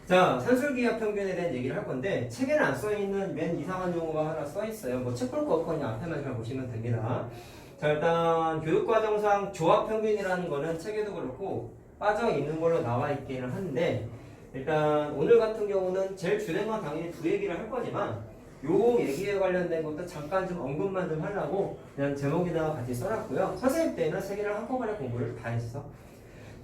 자, 산술기하 평균에 대한 얘기를 할 건데 책에는 안 써있는 맨 이상한 용어가 하나 써있어요. 뭐 책 볼 거 없거니 앞에만 잘 보시면 됩니다. 자, 일단 교육과정상 조합평균이라는 거는 책에도 그렇고 빠져있는 걸로 나와 있기는 한데 일단 오늘 같은 경우는 제일 주된 건 당연히 두 얘기를 할 거지만 요 얘기에 관련된 것도 잠깐 좀 언급만 좀 하려고 그냥 제목에다가 같이 써놨고요. 선생님 때는 세 개를 한꺼번에 공부를 다 했어.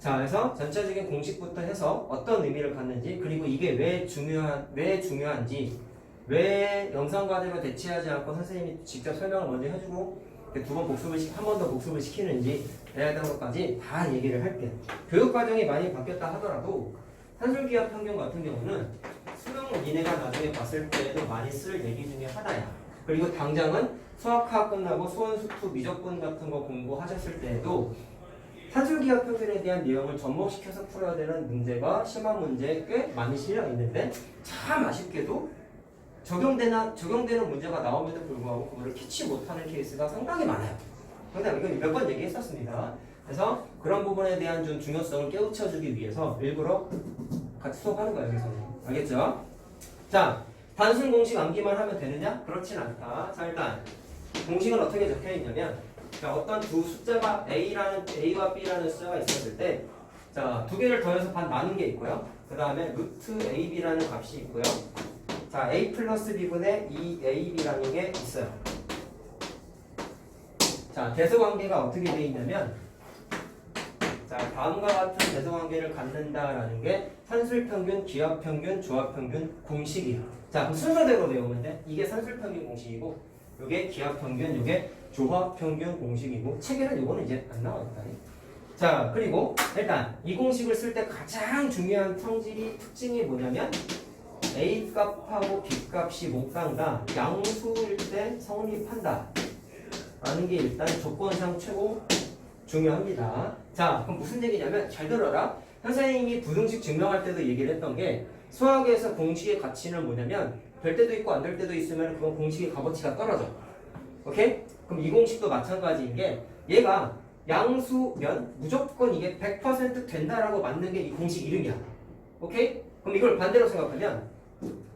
자, 그래서 전체적인 공식부터 해서 어떤 의미를 갖는지 그리고 이게 왜 중요한지 왜 영상 과정을 대체하지 않고 선생님이 직접 설명을 먼저 해주고 한 번 더 복습을 시키는지 해야 되는 것까지 다 얘기를 할게요. 교육 과정이 많이 바뀌었다 하더라도 산술기하 평균 같은 경우는 수능 니네가 나중에 봤을 때에도 많이 쓸 얘기 중에 하나야. 그리고 당장은 수학학 끝나고 수원수투 미적분 같은 거 공부하셨을 때에도 산술기하 평균에 대한 내용을 접목시켜서 풀어야 되는 문제가 시험 문제에 꽤 많이 실려 있는데 참 아쉽게도 적용되는 문제가 나옴에도 불구하고 그거를 캐치 못하는 케이스가 상당히 많아요. 근데 이건 몇 번 얘기했었습니다. 그래서 그런 부분에 대한 좀 중요성을 깨우쳐주기 위해서 일부러 같이 수업하는 거예요. 여기서는. 알겠죠? 자, 단순 공식 암기만 하면 되느냐? 그렇진 않다. 자, 일단 공식은 어떻게 적혀 있냐면 자, 어떤 두 숫자가 A와 B라는 숫자가 있었을 때 자, 두 개를 더해서 반 나눈 게 있고요. 그 다음에 루트 AB라는 값이 있고요. 자, A 플러스 B분의 2AB라는 게 있어요. 자, 대소관계가 어떻게 되어 있냐면 자, 다음과 같은 대소관계를 갖는다라는 게 산술평균, 기하평균, 조합평균 공식이에요. 자, 그럼 순서대로 외우면 돼. 이게 산술평균 공식이고 이게 기하평균, 이게 조합평균 공식이고 책에는 이거는 이제 안 나와있다. 자, 그리고 일단 이 공식을 쓸 때 가장 중요한 특징이 뭐냐면 A 값하고 B 값이 몽땅 양수일 때 성립한다 라는 게 일단 조건상 최고 중요합니다. 자, 그럼 무슨 얘기냐면 잘 들어라. 선생님이 부등식 증명할 때도 얘기를 했던 게 수학에서 공식의 가치는 뭐냐면 될 때도 있고 안 될 때도 있으면 그건 공식의 값어치가 떨어져. 오케이? 그럼 이 공식도 마찬가지인 게 얘가 양수면 무조건 이게 100% 된다라고 맞는 게 이 공식 이름이야. 오케이? 그럼 이걸 반대로 생각하면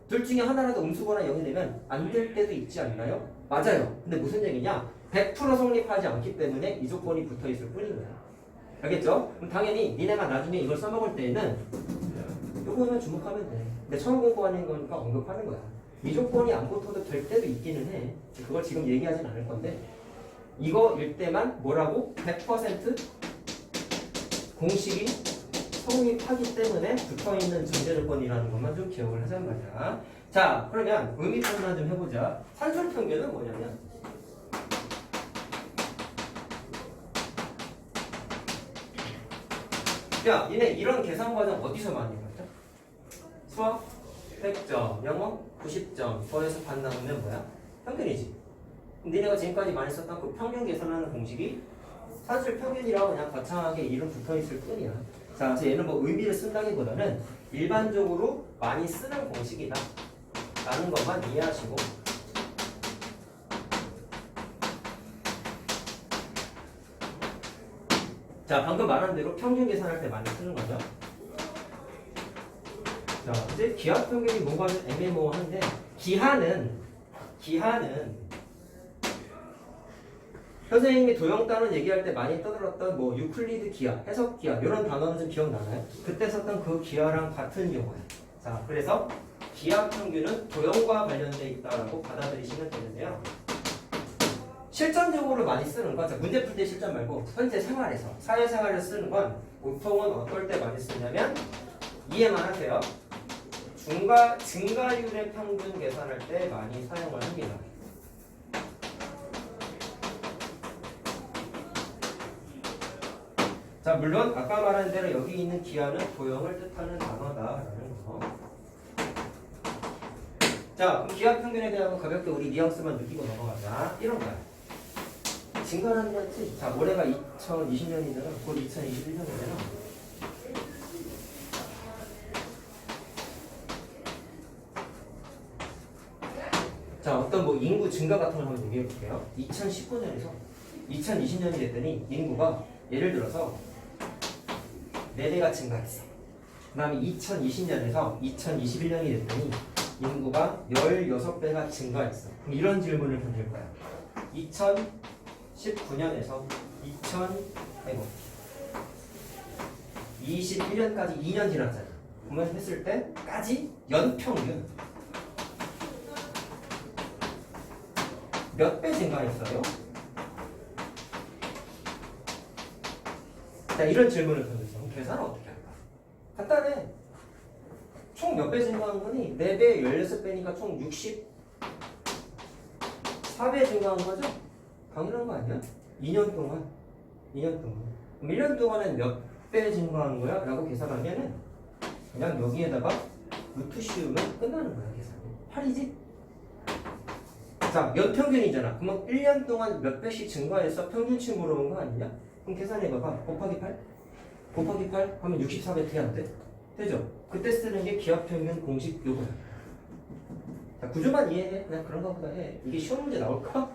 둘 중에 하나라도 음수거나 0이 되면 안 될 때도 있지 않나요? 맞아요. 근데 무슨 얘기냐? 100% 성립하지 않기 때문에 이 조건이 붙어 있을 뿐인 거야. 알겠죠? 그럼 당연히 니네가 나중에 이걸 써먹을 때에는 요거만 주목하면 돼. 근데 처음 공부하는 거니까 언급하는 거야. 이 조건이 안 붙어도 될 때도 있기는 해. 그걸 지금 얘기하진 않을 건데 이거일 때만 뭐라고? 100% 공식이 성립하기 때문에 붙어있는 전제 조건이라는 것만 좀 기억을 하자는 거야. 자, 그러면 의미 표현만 좀 해보자. 산술평균은 뭐냐면 야, 니네 이런 계산 과정 어디서 많이 봤죠? 수학 100점, 영어 90점, 더해서 반 나누면 뭐야? 평균이지. 니네가 지금까지 많이 썼던 그 평균 계산하는 공식이 산술 평균이라고 그냥 거창하게 이름 붙어있을 뿐이야. 자, 그래서 얘는 뭐 의미를 쓴다기보다는 일반적으로 많이 쓰는 공식이다 라는 것만 이해하시고 자, 방금 말한 대로 평균 계산할 때 많이 쓰는 거죠. 자, 이제 기하평균이 뭔가 좀 애매모호한데 기하는 선생님이 도형단원 얘기할 때 많이 떠들었던 뭐 유클리드 기하, 해석 기하 이런 단어는 좀 기억나나요? 그때 썼던 그 기하랑 같은 용어예요. 자, 그래서 기하평균은 도형과 관련돼 있다라고 받아들이시면 되는데요. 실전적으로 많이 쓰는 건 문제 풀 때 실전 말고 현재 생활에서 사회생활에서 쓰는 건 보통은 어떨 때 많이 쓰냐면 이해만 하세요. 증가율의 평균 계산할 때 많이 사용을 합니다. 자, 물론 아까 말한 대로 여기 있는 기하는 도형을 뜻하는 단어다라는 거. 자, 그럼 기하 평균에 대한 가볍게 우리 뉘앙스만 느끼고 넘어가자. 이런 거야. 증가하는 거지. 자, 올해가 2020년이잖아. 곧 2021년이잖아. 자, 어떤 뭐 인구 증가 같은 걸 한번 얘기해 볼게요. 2019년에서 2020년이 됐더니 인구가 예를 들어서 4배가 증가했어. 그 다음에 2020년에서 2021년이 됐더니 인구가 16배가 증가했어. 그럼 이런 질문을 던질 거야. 2019년에서 2021년까지 2년 지났잖아. 그러면 했을 때까지 연평균 몇 배 증가했어요? 자, 이런 질문을 던졌어. 그럼 계산은 어떻게 할까? 간단해. 총 몇 배 증가한 거니? 4배, 16배니까 총 64배 증가한 거죠? 당연한 거 아니야? 2년 동안. 2년 동안. 그럼 1년 동안은 몇 배 증가한 거야? 라고 계산하면은 그냥 여기에다가 루트 씌우면 끝나는 거야, 계산이. 8이지? 자, 연평균이잖아. 그러면 1년 동안 몇 배씩 증가해서 평균치 물어본 거 아니냐? 그럼 계산해봐봐. 곱하기 8? 곱하기 8 하면 64배 어떻게 안 돼? 되죠? 그때 쓰는 게 기하평균 공식 요거야. 자, 구조만 이해해. 그냥 그런가 보다 해. 이게 시험 문제 나올까?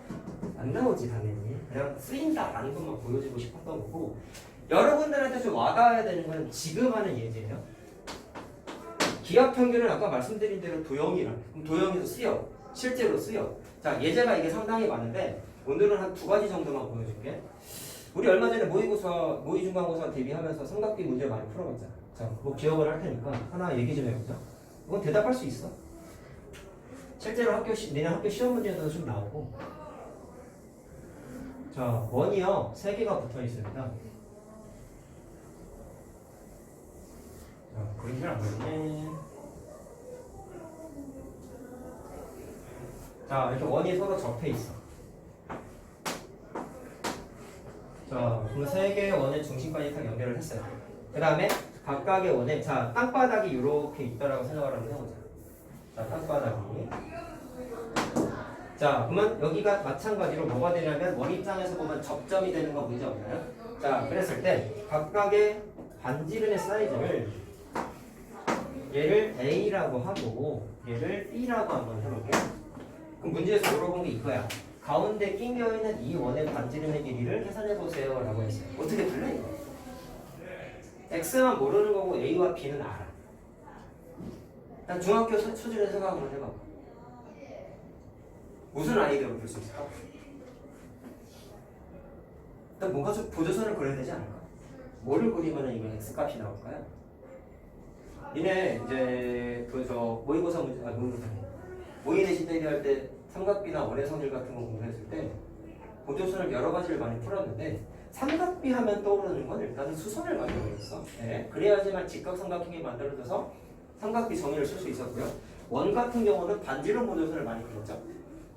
안 나오지 당연히. 그냥 쓰인다라는 것만 보여주고 싶었던 거고, 여러분들한테 좀 와닿아야 되는 건 지금 하는 예제예요. 기하평균은 아까 말씀드린 대로 도형이랑, 그럼 도형에서 쓰여. 실제로 쓰여. 자, 예제가 이게 상당히 많은데 오늘은 한 2가지 정도만 보여줄게. 우리 얼마 전에 모의중간고사 대비하면서 삼각비 문제 많이 풀어봤잖아. 자, 그거 기억을 할 테니까 하나 얘기 좀 해보자. 이건 대답할 수 있어. 실제로 내년 학교 시험 문제에서도 좀 나오고. 자, 원이요 3개가 붙어 있습니다. 자, 그림 잘 안 보이네. 자, 이렇게 원이 서로 접해 있어. 자, 그럼 3개의 원의 중심까지 다 연결을 했어요. 그 다음에 각각의 원에, 자, 땅바닥이 이렇게 있다라고 생각을 한번 해보자. 자, 땅바닥이. 자, 그러면 여기가 마찬가지로 뭐가 되냐면 원 입장에서 보면 접점이 되는 거 문제 없나요? 자, 그랬을 때 각각의 반지름의 사이즈를 얘를 A라고 하고 얘를 B라고 한번 해볼게요. 그럼 문제에서 물어본 게 이거야. 가운데 낑겨있는 이 원의 반지름의 길이를 계산해보세요 라고 했어요. 어떻게 풀래? X만 모르는 거고 A와 B는 알아. 난 중학교 수준의 생각 한번 해봐. 무슨 아이디어로 풀 수 있을까? 일단 뭔가 좀 보조선을 그려야 되지 않을까? 뭐를 그리면 이거 X값이 나올까요? 이네 이제 모의고사 문제, 모의 내신 대비할 때 삼각비나 원의 성질 같은 거 공부했을 때 보조선을 여러 가지를 많이 풀었는데 삼각비 하면 떠오르는 건 일단은 수선을 많이 배웠어. 네. 그래야지만 직각삼각형이 만들어져서 삼각비 정의를 쓸 수 있었고요. 원 같은 경우는 반지름 보조선을 많이 그렸죠.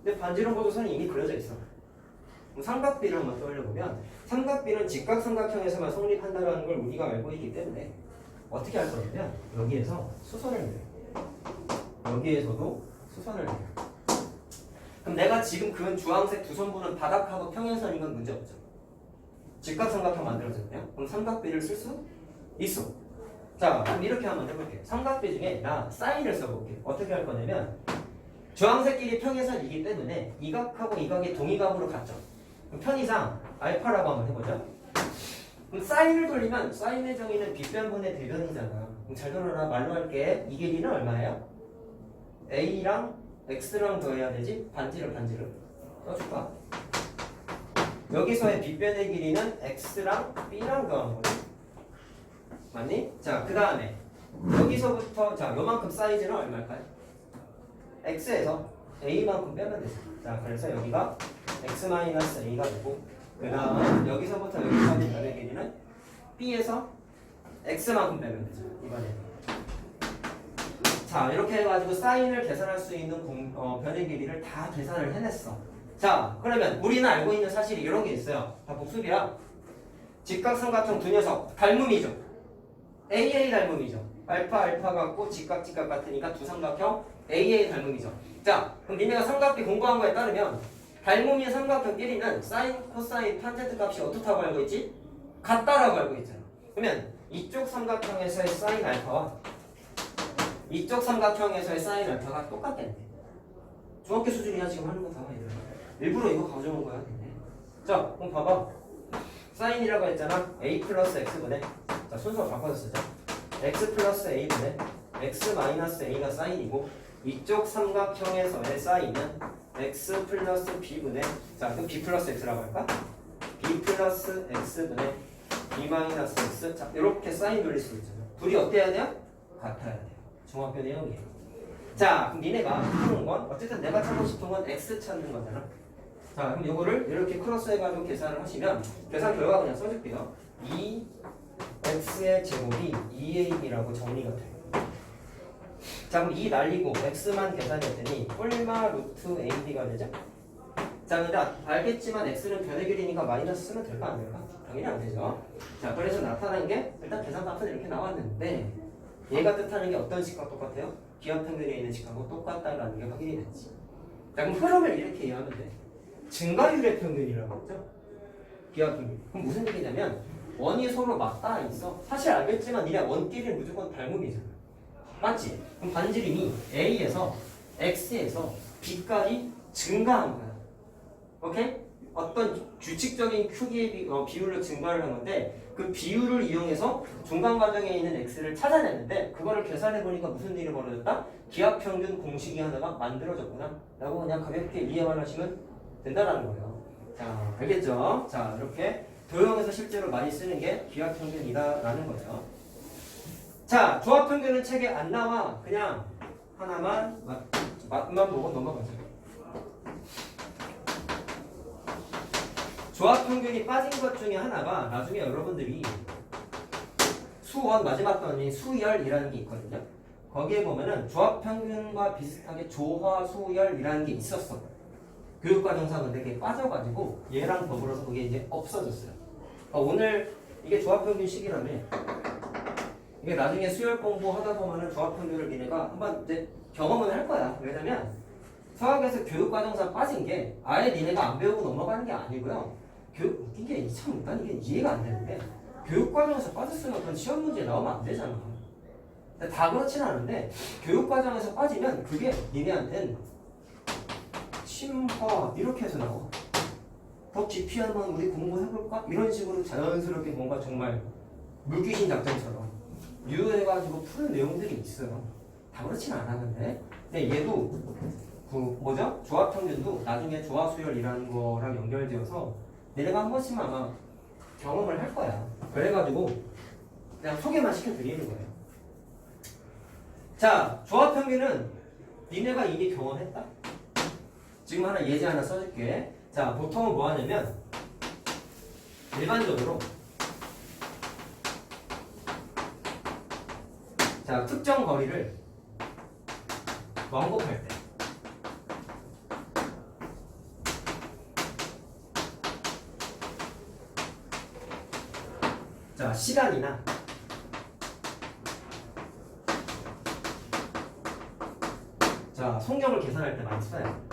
근데 반지름 보조선은 이미 그려져 있어. 그럼 삼각비를 한번 떠올려보면 삼각비는 직각삼각형에서만 성립한다는 걸 우리가 알고 있기 때문에 어떻게 할 거냐면 여기에서 수선을 내요. 여기에서도 수선을 내요. 그럼 내가 지금 그은 주황색 두 선부는 바닥하고 평행선인 건 문제 없죠. 직각삼각형 만들어졌네요. 그럼 삼각비를 쓸 수 있어. 자, 그럼 이렇게 한번 해볼게요. 삼각비 중에 나 사인을 써볼게요. 어떻게 할 거냐면 주황색끼리 평행선이기 때문에 이 각하고 이 각이 동의각으로 같죠. 그럼 편의상 알파라고 한번 해보자. 그럼 사인을 돌리면 사인의 정의는 빗변분의 대변이잖아. 그럼 잘 들어라. 말로 할게. 이 길이는 얼마예요? A랑 X랑 더해야 되지? 반지름 써줄까? 여기서의 빗변의 길이는 X랑 B랑 더한 거지. 맞니? 자, 그 다음에 여기서부터 자 요만큼 사이즈는 얼마일까요? X에서 A만큼 빼면 되죠. 자, 그래서 여기가 X-A가 되고 그 다음 여기서부터 여기까지 변의 길이는 B에서 X만큼 빼면 되죠. 이번에 자, 이렇게 해가지고 사인을 계산할 수 있는 변의 길이를 다 계산을 해냈어. 자, 그러면 우리는 알고 있는 사실이 이런 게 있어요. 다 복습이야. 직각삼각형 두 녀석 닮음이죠. AA 닮음이죠. 알파 같고 직각 같으니까 두 삼각형 AA 닮음이죠. 자, 그럼 니네가 삼각비 공부한 거에 따르면 닮음인 삼각형끼리는 사인, 코사인, 탄젠트 값이 어떻다고 알고 있지? 같다라고 알고 있잖아. 그러면 이쪽 삼각형에서의 사인 알파와 이쪽 삼각형에서의 사인 알파가 똑같겠네. 중학교 수준이야 지금 하는 거 다. 일부러 이거 가져온 거야. 자, 그럼 봐봐. 사인이라고 했잖아. A 플러스 X분의 자, 순서 바꿔서 쓰자. x 플러스 a분의 x 마이너스 a가 사인이고 이쪽 삼각형에서의 사인은 x 플러스 b분의 자 그럼 b 플러스 x라고 할까? b 플러스 x분의 b 마이너스 x 자 이렇게 사인 돌릴 수 있잖아. 둘이 어때야 돼요? 같아야 돼요. 중학교 내용이에요. 자 그럼 니네가 푸는 건 어쨌든 내가 찾고 싶은 건 x 찾는 거잖아. 자 그럼 이거를 이렇게 크로스 해가지고 계산을 하시면 계산 결과 그냥 써줄게요. 2x의 제곱이 2ab라고 정리가 돼요. 자 그럼 2 날리고 x만 계산했더니 뿔마 루트 ab가 되죠? 자 근데 알겠지만 x는 변의 길이니까 마이너스 쓰면 될까 안 될까? 당연히 안 되죠. 자 그래서 나타난 게 일단 계산값은 이렇게 나왔는데 얘가 뜻하는 게 어떤 식과 똑같아요? 기하 평균에 있는 식하고 똑같다라는 게 확인이 됐지. 자 그럼 흐름을 이렇게 이해하면 돼. 증가율의 평균이라고 했죠? 기하 평균. 그럼 무슨 얘기냐면 원이 서로 맞닿아 있어. 사실 알겠지만 니네 원끼리는 무조건 닮음이잖아. 맞지? 그럼 반지름이 A에서 X에서 B까지 증가한 거야. 오케이? 어떤 규칙적인 크기의 비율로 증가를 한 건데 그 비율을 이용해서 중간 과정에 있는 X를 찾아냈는데 그거를 계산해 보니까 무슨 일이 벌어졌다? 기하평균 공식이 하나가 만들어졌구나 라고 그냥 가볍게 이해만 하시면 된다라는 거예요. 자 알겠죠? 자 이렇게 도형에서 실제로 많이 쓰는 게 기하평균이다라는 거예요. 자 조합평균은 책에 안 나와. 그냥 하나만 맛만 보고 넘어가자. 조합평균이 빠진 것 중에 하나가 나중에 여러분들이 수원 마지막 단원인 수열이라는 게 있거든요. 거기에 보면은 조합평균과 비슷하게 조화수열이라는 게 있었어. 교육과정상 근데 그게 빠져가지고 얘랑 더불어서 그게 이제 없어졌어요. 오늘 이게 조합평균식이라며. 이게 나중에 수열 공부하다 보면은 조합평균을 니네가 한번 이제 경험은 할 거야. 왜냐면 수학에서 교육과정상 빠진 게 아예 니네가 안 배우고 넘어가는 게 아니고요. 웃긴 게 참 난 이게 이해가 안 되는데 교육과정에서 빠졌으면 그건 시험 문제에 나오면 안 되잖아. 다 그렇진 않은데 교육과정에서 빠지면 그게 니네한텐 심화 이렇게 해서 나와. 더 깊이 한번 우리 공부해볼까? 이런 식으로 자연스럽게 뭔가 정말 물귀신 작전처럼 유효해가지고 푸는 내용들이 있어요. 다 그렇진 않았는데 근데 얘도 그 뭐죠? 조합평균도 나중에 조화수열이라는 거랑 연결되어서 내가 한 번씩만 아마 경험을 할 거야. 그래가지고 그냥 소개만 시켜드리는 거예요. 자, 조합평균은 니네가 이미 경험했다. 지금 하나 예제 하나 써줄게. 자, 보통은 뭐 하냐면 일반적으로 자 특정 거리를 왕복할 때 자 시간이나 자 속력을 계산할 때 많이 써요.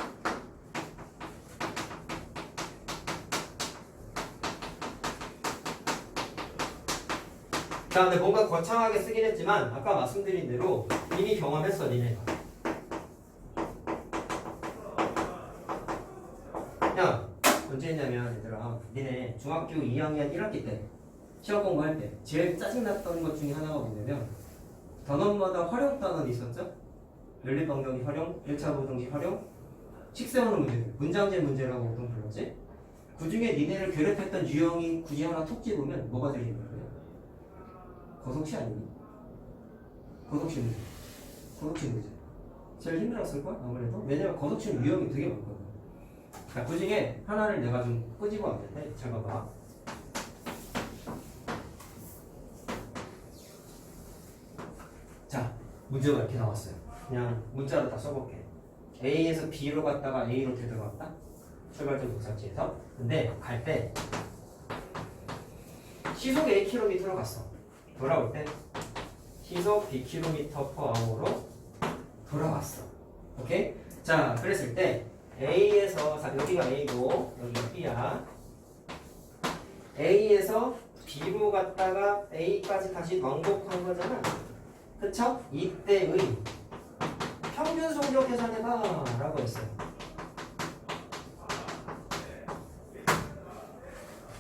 자 근데 뭔가 거창하게 쓰긴 했지만 아까 말씀드린 대로 이미 경험했어 니네가. 야 언제 했냐면 얘들아 니네 중학교 2학년 1학기 때 시험 공부할 때 제일 짜증났던 것 중에 하나가 뭐냐면 단원마다 활용 단원이 있었죠? 연립방정식 활용, 1차 보정식 활용, 식세원의 문제, 문장제 문제라고 보통 불렀지? 그 중에 니네를 괴롭혔던 유형이 굳이 하나 톡 집으면 뭐가 제일 힘들어요? 거속시 아니니? 거속시 문제. 거속시 문제. 제일 힘들었을 거야 아무래도. 왜냐면 거속시는 유형이 되게 많거든. 자, 그 중에 하나를 내가 좀 끄집어 왔는데 잘 봐봐. 자, 문제가 이렇게 나왔어요. 그냥 문자로 다 써볼게. A에서 B로 갔다가 A로 되돌아왔다. 출발점 목적지에서. 근데 갈 때 시속 Akm로 갔어. 돌아올 때 시속 Bkm/h로 돌아왔어. 오케이? 자, 그랬을 때 A에서 자 여기가 A고 여기가 B야. A에서 B로 갔다가 A까지 다시 왕복한 거잖아. 그쵸? 이때의 평균 속력 계산해봐 라고 했어요.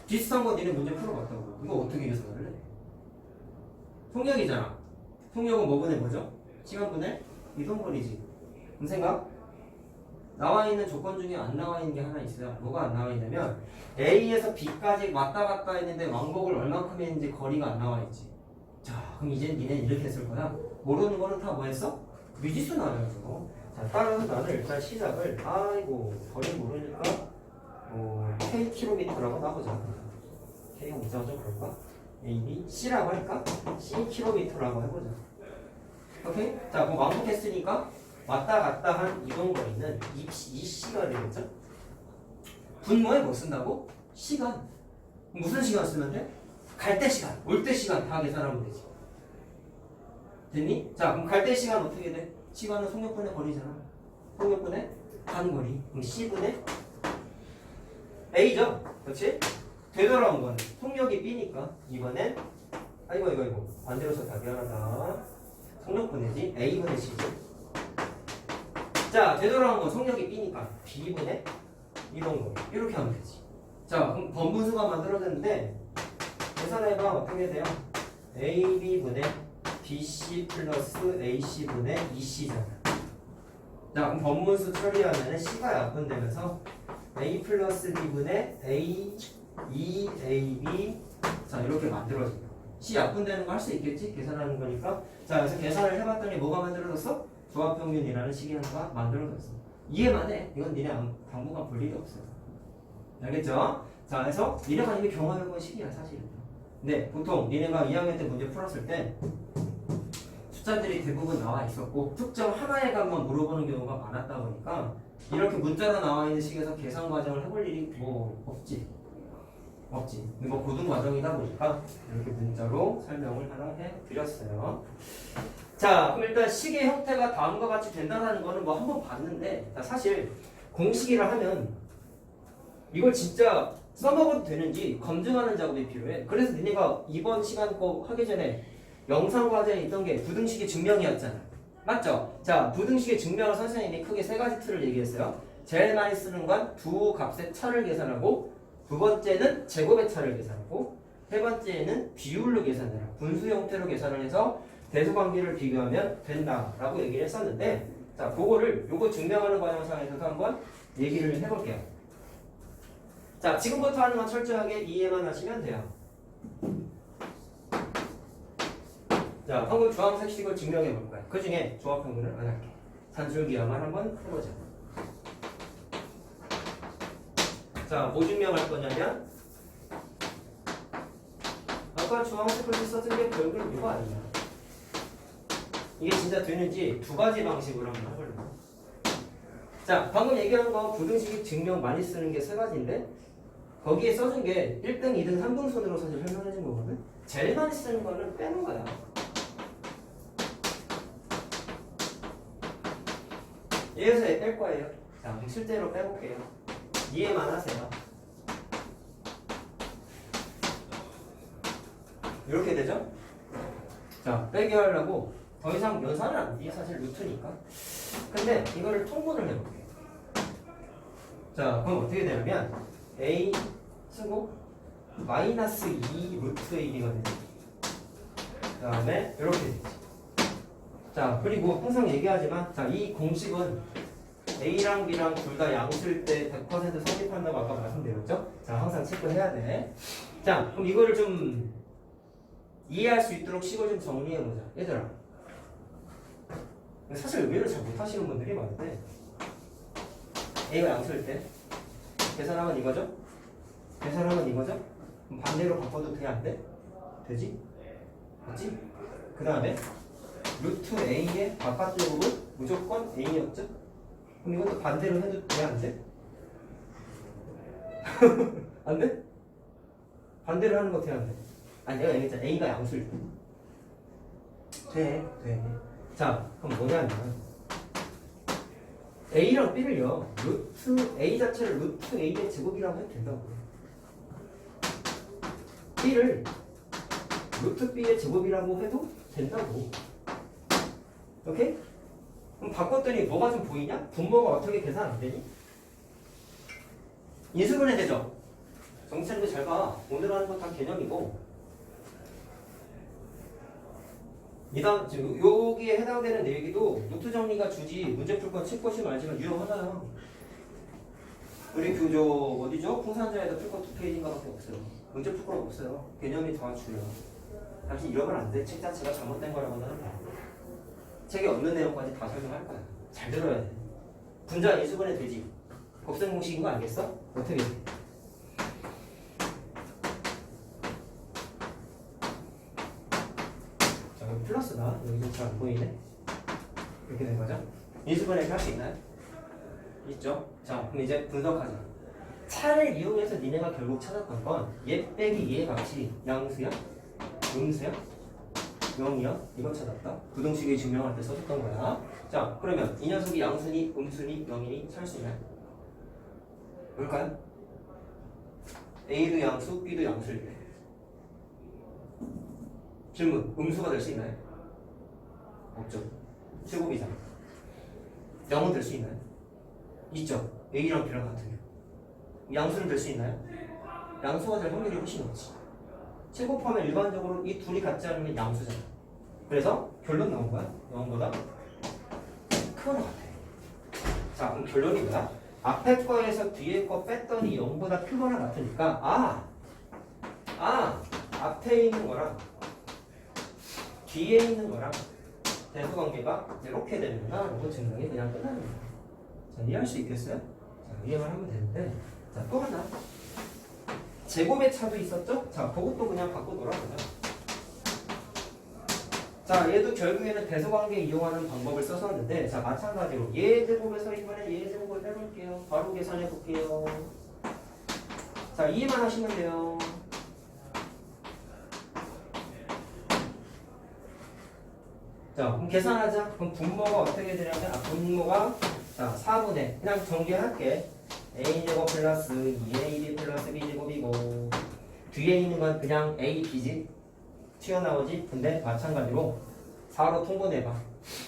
비슷한 거 니네 문제 풀어봤다고. 이거 어떻게 계산할래? 속력이잖아. 속력은 뭐분의 뭐죠? 시간분의 이동거리지. 그럼 생각? 나와 있는 조건 중에 안 나와 있는 게 하나 있어요. 뭐가 안 나와 있냐면 A에서 B까지 왔다 갔다 했는데 왕복을 얼만큼 했는지 거리가 안 나와 있지. 자, 그럼 이제 니네는 이렇게 했을 거야. 모르는 거는 다 뭐 했어? 미지수 나와요. 자, 따라서 나는 일단 시작을 거리 모르니까 K킬로미터라고 나보자. K가 문자가 좀 그럴까? A, B, C라고 할까? C킬로미터라고 해보자. 오케이? 자, 그럼 왕복했으니까 왔다 갔다 한 이동거리는 이 C가 되겠죠? 분모에 뭐 쓴다고? 시간. 무슨 시간 쓰면 돼? 갈 때 시간, 올 때 시간 다 계산하면 되지. 됐니? 자, 그럼 갈 때 시간 어떻게 돼? 시간은 속력분의 거리잖아. 속력분의 간거리. 그럼 C분의 A죠? 그렇지? 되돌아온 거는 속력이 B니까 이번엔 이거 반대로 썼다. 미안하다. 속력분의지 A분의 C지. 자, 되돌아온 건 속력이 B니까 B분의 이동거리. 이렇게 하면 되지. 자, 그럼 번분수가 만들어졌는데 계산해봐. 어떻게 돼요? AB분의 BC 플러스 AC분의 EC잖아. 자, 그럼 번분수 처리하면 C가 약분되면서 A 플러스 B분의 A, EAB 자, 이렇게 만들어진다. C 약분되는 거 할 수 있겠지? 계산하는 거니까. 자, 그래서 계산을 해봤더니 뭐가 만들어졌어? 조합평균이라는 식이 하나가 만들어졌어. 이해만 해. 이건 니네 당분간 볼 일이 없어요. 알겠죠? 자, 그래서 니네가 이미 경험해본 식이야, 사실은. 네, 보통 니네가 2학년 때 문제 풀었을 때 숫자들이 대부분 나와 있었고 특정 하나의 값만 물어보는 경우가 많았다 보니까 이렇게 문자로 나와 있는 식에서 계산 과정을 해볼 일이 뭐 없지. 이거 고등 과정이다 보니까 이렇게 문자로 설명을 하나 해드렸어요. 자, 그럼 일단 식의 형태가 다음과 같이 된다는 거는 뭐 한번 봤는데 자, 사실 공식이라 하면 이걸 진짜 써먹어도 되는지 검증하는 작업이 필요해. 그래서 니네가 이번 시간 거 하기 전에 영상 과제에 있던 게 부등식의 증명이었잖아. 맞죠? 자, 부등식의 증명을 선생님이 크게 세 가지 틀을 얘기했어요. 제일 많이 쓰는 건 두 값의 차를 계산하고 두 번째는 제곱의 차를 계산하고 세 번째는 비율로 계산해라. 분수 형태로 계산을 해서 대소관계를 비교하면 된다라고 얘기를 했었는데 자, 그거를 요거 증명하는 과정상에서도 한번 얘기를 해볼게요. 자, 지금부터 하는 건 철저하게 이해만 하시면 돼요. 자, 방금 주황색식을 증명해 볼 거야. 그 중에 조합평균을 안 할게. 산술기하만 한번 해보자. 자, 뭐 증명할 거냐면 아까 주황색을 썼던 게 결국은 이거 아니야. 이게 진짜 되는지 두 가지 방식으로 한번 해볼래. 자, 방금 얘기한 거 부등식 증명 많이 쓰는 게 세 가지인데 거기에 써준 게 1등, 2등, 3등손으로 사실 설명해 준 거거든. 제일 많이 쓰는 거는 빼는 거야. 얘에서 얘 뺄 거예요. 자, 그럼 실제로 빼볼게요. 이해만 하세요. 이렇게 되죠? 자, 빼기 하려고 더 이상 연산을 안 돼. 사실 루트니까. 근데 이거를 통분을 해볼게요. 자, 그럼 어떻게 되냐면 A 쓰고 마이너스 2 루트 AB가 되죠. 그 다음에 이렇게 되지. 자, 그리고 항상 얘기하지만 자, 이 공식은 A랑 B랑 둘 다 양수일 때 100% 성립한다고 아까 말씀드렸죠? 자, 항상 체크해야 돼. 자, 그럼 이거를 좀 이해할 수 있도록 식을 좀 정리해보자. 얘들아, 사실 의외로 잘 못하시는 분들이 많은데 A가 양수일 때 계산하면 이거죠? 계산하면 이거죠? 그럼 반대로 바꿔도 돼? 안 돼? 되지? 맞지? 그 다음에 루트 A의 바깥 제곱은 무조건 A였죠? 그럼 이것도 반대로 해도 돼? 안 돼? 안 돼? 반대로 하는 거 돼? 안 돼? 아니, 내가 얘기했잖아. A가 양수일 때. 돼. 자, 그럼 뭐냐면 A랑 B를요, 루트 A 자체를 루트 A의 제곱이라고 해도 된다고. B를 루트 B의 제곱이라고 해도 된다고. 오케이? 그럼 바꿨더니 뭐가 좀 보이냐? 분모가 어떻게 계산 안 되니? 인수분해 되죠? 정치자님들 잘 봐. 오늘 하는 거 다 개념이고 이다음 지금 여기에 해당되는 내기도 노트 정리가 주지 문제 풀 건 책 보시면 알지만 유용하잖아요. 우리 교조 어디죠? 풍산자에다 풀 거 2페이지인가밖에 없어요. 문제 풀 건 없어요. 개념이 더 줄여. 당신 이러면 안 돼. 책 자체가 잘못된 거라고는 안 돼. 책에 없는 내용까지 다 설명할 거야. 잘 들어야 돼. 분자 인수분해 되지. 곱셈 공식인 거 알겠어? 어떻게 돼? 자, 여기 플러스다. 여기 잘 안 보이네. 이렇게 된 거죠? 인수분해 할 수 있나요? 있죠? 자, 그럼 이제 분석하자. 차를 이용해서 니네가 결국 찾았던 건 얘 빼기 얘 값이 양수야? 음수야? 0이야? 이거 찾았다. 부등식에 증명할 때 써줬던 거야. 자, 그러면 이 녀석이 양수니, 음수니, 0이니 찾을 수 있나요? 뭘까요? A도 양수, B도 양수일 때. 질문, 음수가 될 수 있나요? 없죠. 제곱이잖아. 0은 될 수 있나요? 있죠. A랑 B랑 같으면. 양수는 될 수 있나요? 양수가 될 확률이 훨씬 높지. 제곱하면 일반적으로 이 둘이 같지 않으면 양수잖아. 그래서 결론 나온 거야. 0보다 큰 것 같아. 자, 그럼 결론이 뭐야? 앞에 거에서 뒤에 거 뺐더니 0보다 크거나 같으니까 앞에 있는 거랑 뒤에 있는 거랑 대수관계가 이렇게 되는구나 라고 증명이 그냥 끝나는 거야. 자, 이해할 수 있겠어요? 자, 이해만 하면 되는데. 자, 또 하나. 제곱의 차도 있었죠? 자, 그것도 그냥 갖고 놀아보자. 자, 얘도 결국에는 대소관계 이용하는 방법을 썼었는데, 자, 마찬가지로 얘 제곱에서 이번에 얘 제곱을 빼볼게요. 바로 계산해 볼게요. 자, 이해만 하시면 돼요. 자, 그럼 계산하자. 그럼 분모가 어떻게 되냐면, 분모가 자 4분의 그냥 정리할게. a제곱 플러스 2ab 플러스 b제곱이고 뒤에 있는 건 그냥 a, b지 튀어나오지. 근데 마찬가지로 4로 통분해봐.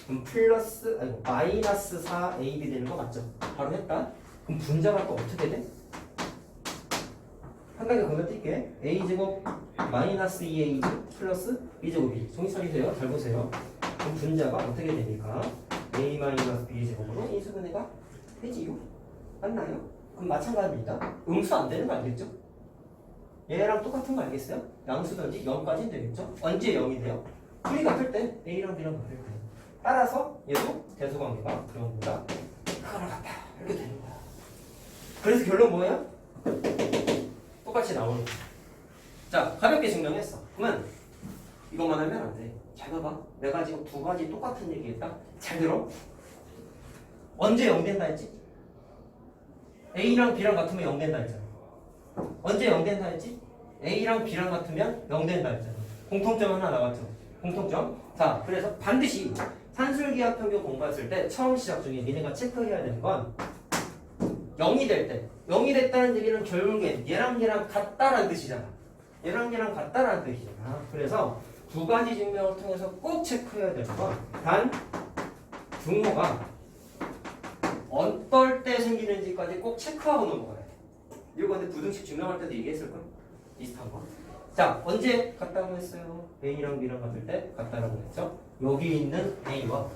그럼 플러스 아니 마이너스 4ab 되는 거 맞죠? 바로 했다. 그럼 분자가 또 어떻게 돼? 한 가지 건너뛸게. a제곱 마이너스 2a 플러스 b제곱이 정신 차리세요. 잘 보세요. 그럼 분자가 어떻게 됩니까? a 마이너스 b제곱으로 인수분해가 되지요. 맞나요? 그럼 마찬가지입니다. 음수 안 되는 거 알겠죠? 얘랑 똑같은 거 알겠어요? 양수든지 0까지는 되겠죠? 언제 0이 돼요? 둘이 같을 때 A랑 B랑 같을 때. 따라서 얘도 대소관계가 0보다 크거나 같다. 이렇게 되는 거야. 그래서 결론 뭐예요? 똑같이 나오는 거야. 자, 가볍게 증명했어. 그러면 이것만 하면 안 돼. 잘 봐봐. 내가 지금 두 가지 똑같은 얘기했다. 잘 들어. 언제 0 된다 했지? A랑 B랑 같으면 0 된다 했잖아. 언제 0 된다 했지? A랑 B랑 같으면 0 된다 했잖아. 공통점 하나 나왔죠. 공통점. 자, 그래서 반드시 산술기하 평균 공부했을 때 처음 시작 중에 니네가 체크해야 되는 건 0이 될 때. 0이 됐다는 얘기는 결국엔 얘랑 같다라는 뜻이잖아. 얘랑 같다라는 뜻이잖아. 그래서 두 가지 증명을 통해서 꼭 체크해야 되는 건 단 분모가 어떨 때 생기는지까지 꼭 체크하고 넘어가야 돼. 이거 근데 부등식 증명할 때도 얘기했을걸? 비슷한 거. 자, 언제 같다고 했어요? A랑 B랑 같을 때 같다라고 했죠? 여기 있는 A와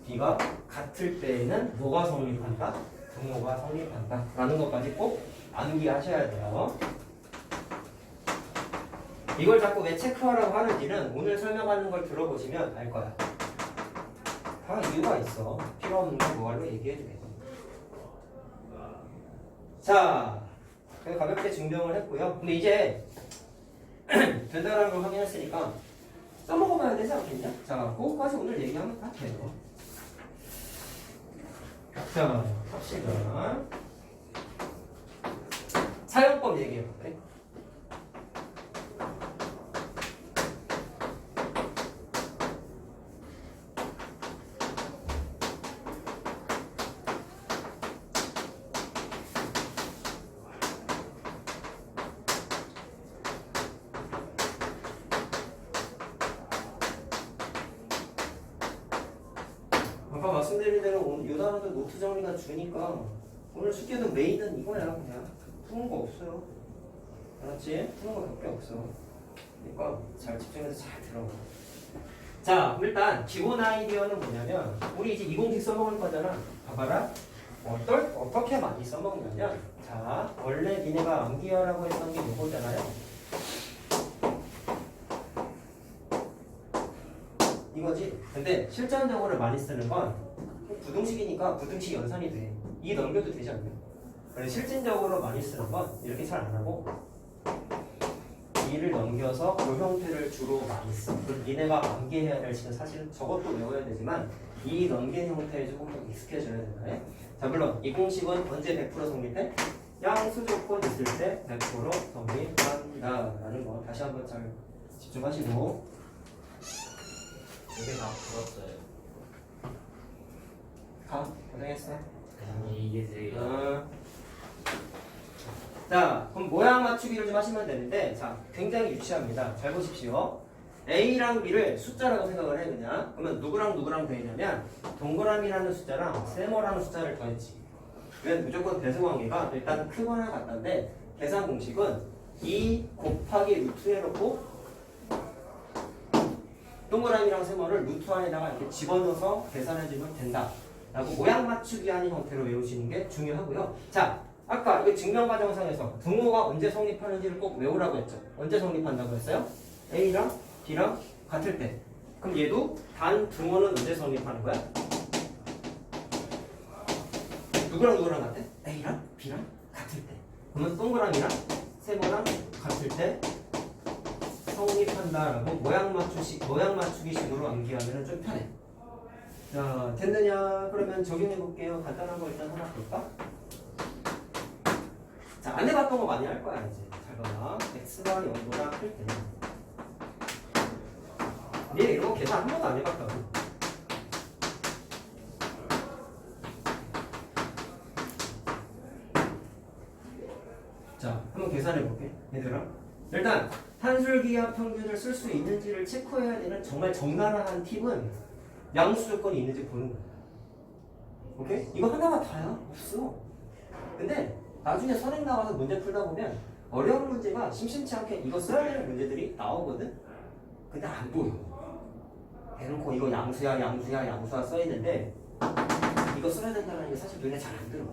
B가 같을 때에는 뭐가 성립한다? 분모가 성립한다. 라는 것까지 꼭 암기하셔야 돼요. 이걸 자꾸 왜 체크하라고 하는지는 오늘 설명하는 걸 들어보시면 알 거야. 다 이유가 있어. 필요 없는 거 뭐할로 얘기해 주겠어. 자, 가볍게 증명을 했고요. 근데 이제 된다는 걸 확인했으니까 써먹어봐야 되지 않겠냐? 자, 그거까지 오늘 얘기하면 다 돼요. 자, 합시다. 사용법 얘기해볼게. 아까 말씀드린 대로 이 단어도 노트 정리가 주니까 오늘 숙제는 메인은 이거야. 그냥 푸는 거 없어요. 알았지? 푸는 거 밖에 없어. 그러니까 잘 집중해서 잘 들어. 자, 일단 기본 아이디어는 뭐냐면 우리 이제 이공식 써먹을 거잖아. 봐봐라. 어떻게 많이 써먹냐면 자, 원래 니네가 암기하라고 했던 게 이거잖아요. 이거지. 근데 실전적으로 많이 쓰는 건 부등식이니까 부등식 연산이 돼. 이 넘겨도 되지 않냐? 그래서 실질적으로 많이 쓰는 건 이렇게 잘 안 하고 이를 넘겨서 이 형태를 주로 많이 써. 그럼 니네가 암기해야 될 시간 사실은 저것도 외워야 되지만 이 넘긴 형태에 조금 더 익숙해져야 된다. 자, 물론 이 공식은 언제 100% 성립해? 양수 조건 있을 때 100% 성립한다라는 거 다시 한번 잘 집중하시고. 이게 다 풀었어요. 가, 고생했어. 아니 이게 제가 자, 그럼 모양 맞추기를 좀 하시면 되는데, 자, 굉장히 유치합니다. 잘 보십시오. A랑 B를 숫자라고 생각을 해, 그냥. 그러면 누구랑 누구랑 더했냐면, 동그라미라는 숫자랑 세모라는 숫자를 더했지. 그러면 무조건 배수관계가 일단 크거나 같다인데, 계산 공식은 2 곱하기 루트 해놓고, 동그라미랑 세모를 루트 안에다가 이렇게 집어넣어서 계산해주면 된다. 라고 모양 맞추기 하는 형태로 외우시는 게 중요하고요. 자, 아까 이거 증명과정상에서 등호가 언제 성립하는지를 꼭 외우라고 했죠. 언제 성립한다고 했어요? A랑 B랑 같을 때. 그럼 얘도 단 등호는 언제 성립하는 거야? 누구랑 누구랑 같아? A랑 B랑 같을 때. 그러면 동그라미랑 세모랑 같을 때 성립한다라고 모양 맞추기 식으로 암기하면 좀 편해. 자, 됐느냐? 그러면 적용해 볼게요. 간단한 거 일단 하나 볼까? 자, 안 해봤던 거 많이 할 거야, 이제. 잘 봐. x가 0보다 클 때. 얘 이런 거 계산 한 번도 안 해봤다고. 자, 한번 계산해 볼게, 얘들아. 일단, 산술기하 평균을 쓸 수 있는지를 체크해야 되는 정말 적나라한 팁은 양수 조건이 있는지 보는 거야. 오케이? 이거 하나가 다야? 없어. 근데, 나중에 선행 나와서 문제 풀다 보면 어려운 문제가 심심치 않게 이거 써야 되는 문제들이 나오거든? 근데 안 보여. 대놓고 이거 양수야 써야 되는데 이거 써야 된다는 게 사실 눈에 잘 안 들어와.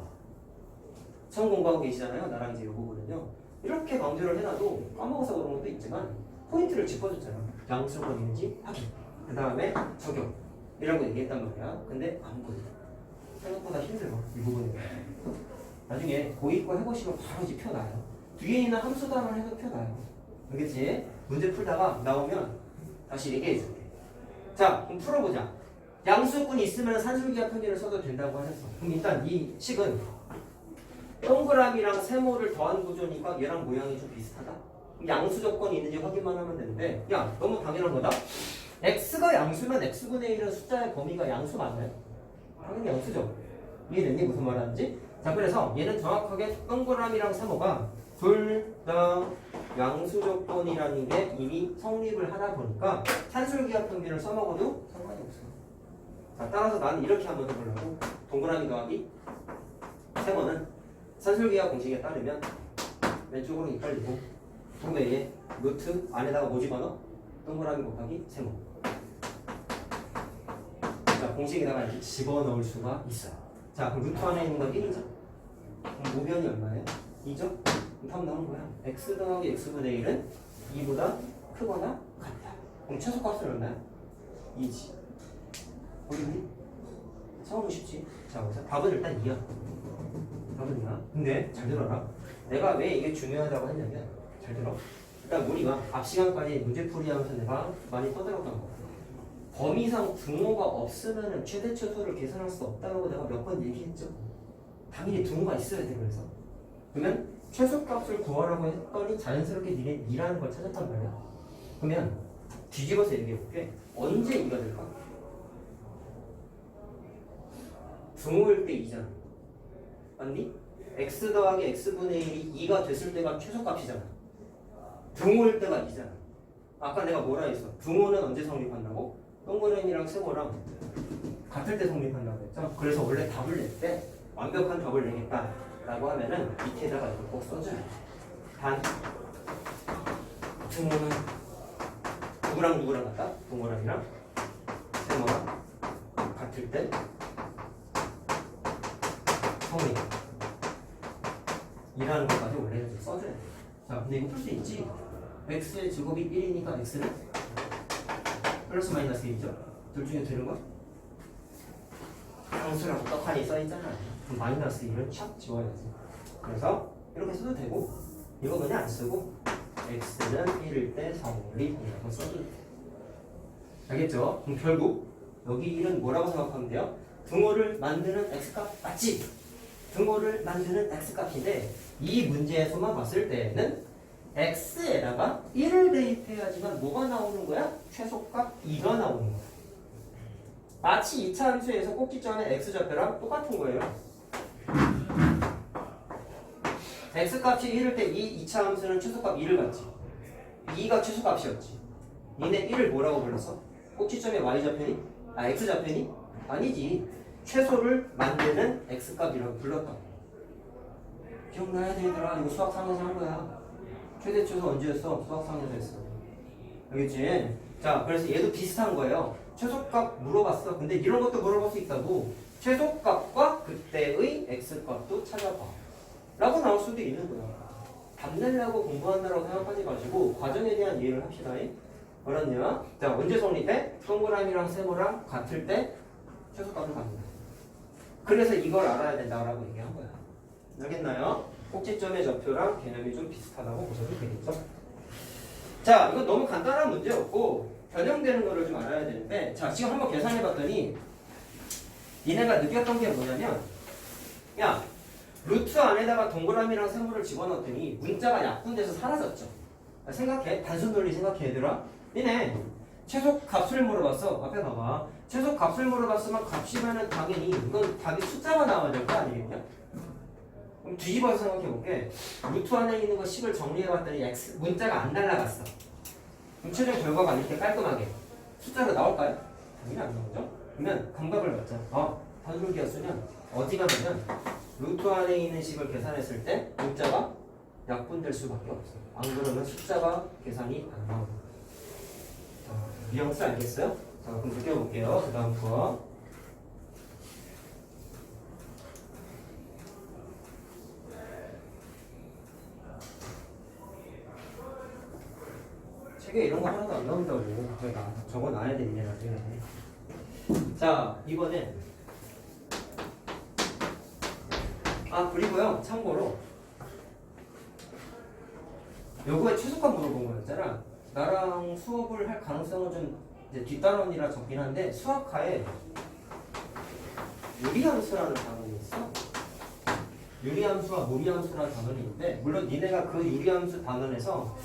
처음 공부하고 계시잖아요. 나랑 이제 이 부분은요. 이렇게 강조를 해놔도 까먹어서 그런 것도 있지만 포인트를 짚어줬잖아. 양수가 있는지 확인. 그 다음에 적용. 이런 거 얘기했단 말이야. 근데 안 보여. 생각보다 힘들어. 이 부분은. 나중에 고2 거 해보시면 바로 이제 펴나요. 뒤에 있는 함수단을 해서 펴나요. 알겠지? 문제 풀다가 나오면 다시 얘기해 줄게. 자, 그럼 풀어보자. 양수꾼이 있으면 산술기하 평균을 써도 된다고 하셨어. 그럼 일단 이 식은 동그라미랑 세모를 더한 구조니까 얘랑 모양이 좀 비슷하다. 그럼 양수 조건이 있는지 확인만 하면 되는데, 야, 너무 당연한 거다. x가 양수면 x분의 1은 숫자의 범위가 양수 맞나요? 당연히 양수죠. 이해됐니? 무슨 말하는지? 자, 그래서 얘는 정확하게 동그라미랑 세모가 둘 다 양수 조건이라는 게 이미 성립을 하다 보니까 산술기하 평균을 써먹어도 상관이 없어. 자, 따라서 나는 이렇게 한번 해보려고. 동그라미 더하기 세모는 산술기하 공식에 따르면 왼쪽으로 이끌리고 도매에 루트 안에다가 뭐 집어넣어? 동그라미 곱하기 세모. 자, 공식에다가 이렇게 집어넣을 수가 있어요. 자, 그럼 루트 안에 있는 건 1이죠? 그럼 모변이 얼마예요? 2죠? 그럼 답 나오는 거야. x 더하기 x분의 1은 2보다 크거나 같다. 그럼 최소값은 얼마야? 2지. 어렵니? 처음은 쉽지. 자, 그래서 답은 일단 2야. 답은 2야. 근데 잘 들어라. 내가 왜 이게 중요하다고 했냐면, 잘 들어. 일단 우리가 앞 시간까지 문제풀이 하면서 내가 많이 떠들었던 거. 범위상 등호가 없으면 최대 최소를 계산할 수 없다고 내가 몇 번 얘기했죠. 당연히 등호가 있어야 돼. 그래서 그러면 최소값을 구하라고 했더니 자연스럽게 니네 2라는 걸 찾았단 말이야. 그러면 뒤집어서 얘기해볼게. 언제 2가 될까? 등호일 때 2잖아. 맞니? x 더하기 x분의 1이 2가 됐을 때가 최소값이잖아. 등호일 때가 2잖아. 아까 내가 뭐라 했어? 등호는 언제 성립한다고? 동그라미랑 세모랑 같을 때 성립한다고 했죠. 그래서 원래 답을 낼 때 완벽한 답을 내겠다라고 하면은 밑에다가 이걸 꼭 써줘야 돼. 단 등호는 누구랑 누구랑 같다? 동그라미랑 같을 때 성립 이라는 것까지 원래는 좀 써줘야 돼. 자, 근데 이거 풀 수 있지? x의 제곱이 1이니까 x는 플러스 마이너스 1이죠? 둘 중에 되는 거? 상수라고 떡하니 써있잖아. 그럼 마이너스 1을 촥 지워야지. 그래서 이렇게 써도 되고 이거 그냥 안 쓰고 x는 1일 때 성립이라고 써도 돼. 알겠죠? 그럼 결국 여기 1은 뭐라고 생각하면 돼요? 등호를 만드는 x값 맞지? 등호를 만드는 x값인데 이 문제에서만 봤을 때는 x에다가 1을 대입해야지만 뭐가 나오는 거야? 최소값 2가 나오는 거야. 마치 2차 함수에서 꼭지점의 x좌표랑 똑같은 거예요. x값이 1일 때 이 2차 함수는 최소값 2를 갖지. 2가 최소값이었지. 니네 1을 뭐라고 불렀어? 꼭지점의 y좌표니? x좌표니? 아니지. 최소를 만드는 x값이라고 불렀다. 기억나야 돼 얘들아. 이거 수학상에서 한 거야. 최대 최소 언제 했어? 수학상에서 했어. 알겠지? 자, 그래서 얘도 비슷한 거예요. 최소값 물어봤어. 근데 이런 것도 물어볼 수 있다고. 최소값과 그때의 x값도 찾아봐 라고 나올 수도 있는 거야. 답 내려고 공부한다라고 생각하지 마시고 과정에 대한 이해를 합시다. 알았냐? 자, 언제 성립해? 동그라미랑 세모랑 같을 때 최소값을 갖는다. 그래서 이걸 알아야 된다라고 얘기한 거야. 알겠나요? 꼭지점의 좌표랑 개념이 좀 비슷하다고 보셔도 되겠죠? 자, 이거 너무 간단한 문제였고 변형되는 거를 좀 알아야 되는데, 자, 지금 한번 계산해 봤더니 니네가 느꼈던 게 뭐냐면, 야, 루트 안에다가 동그라미랑 세모를 집어넣었더니 문자가 약분돼서 사라졌죠. 생각해. 단순 논리 생각해 얘들아. 니네 최소 값을 물어봤어. 앞에 봐봐. 최소 값을 물어봤으면 값이면은 당연히 이건 답이 숫자가 나와야 될 거 아니겠냐? 그럼 뒤집어서 생각해볼게. 루트 안에 있는 거 10을 정리해봤더니 x 문자가 안 날라갔어. 그럼 최종 결과가 이렇게 깔끔하게 숫자로 나올까요? 당연히 안 나오죠? 그러면 감각을 갖자. 단순기였으면 어디 가면 루트 안에 있는 10을 계산했을 때 문자가 약분될 수밖에 없어. 안 그러면 숫자가 계산이 안 나오는 거야. 뉘앙스 알겠어요? 자, 그럼 느껴볼게요. 그 다음 거. 책에 이런 거 하나도 안 나온다고. 제가 적어놔야 되네, 나중에. 자, 이번엔. 그리고요, 참고로. 요거에 최소값 물어본 거였잖아. 나랑 수업을 할 가능성은 좀 이제 뒤따라오니라 적긴 한데 수학과에 유리함수라는 단원이 있어. 유리함수와 무리함수라는 단원이 있는데 물론 니네가 그 유리함수 단원에서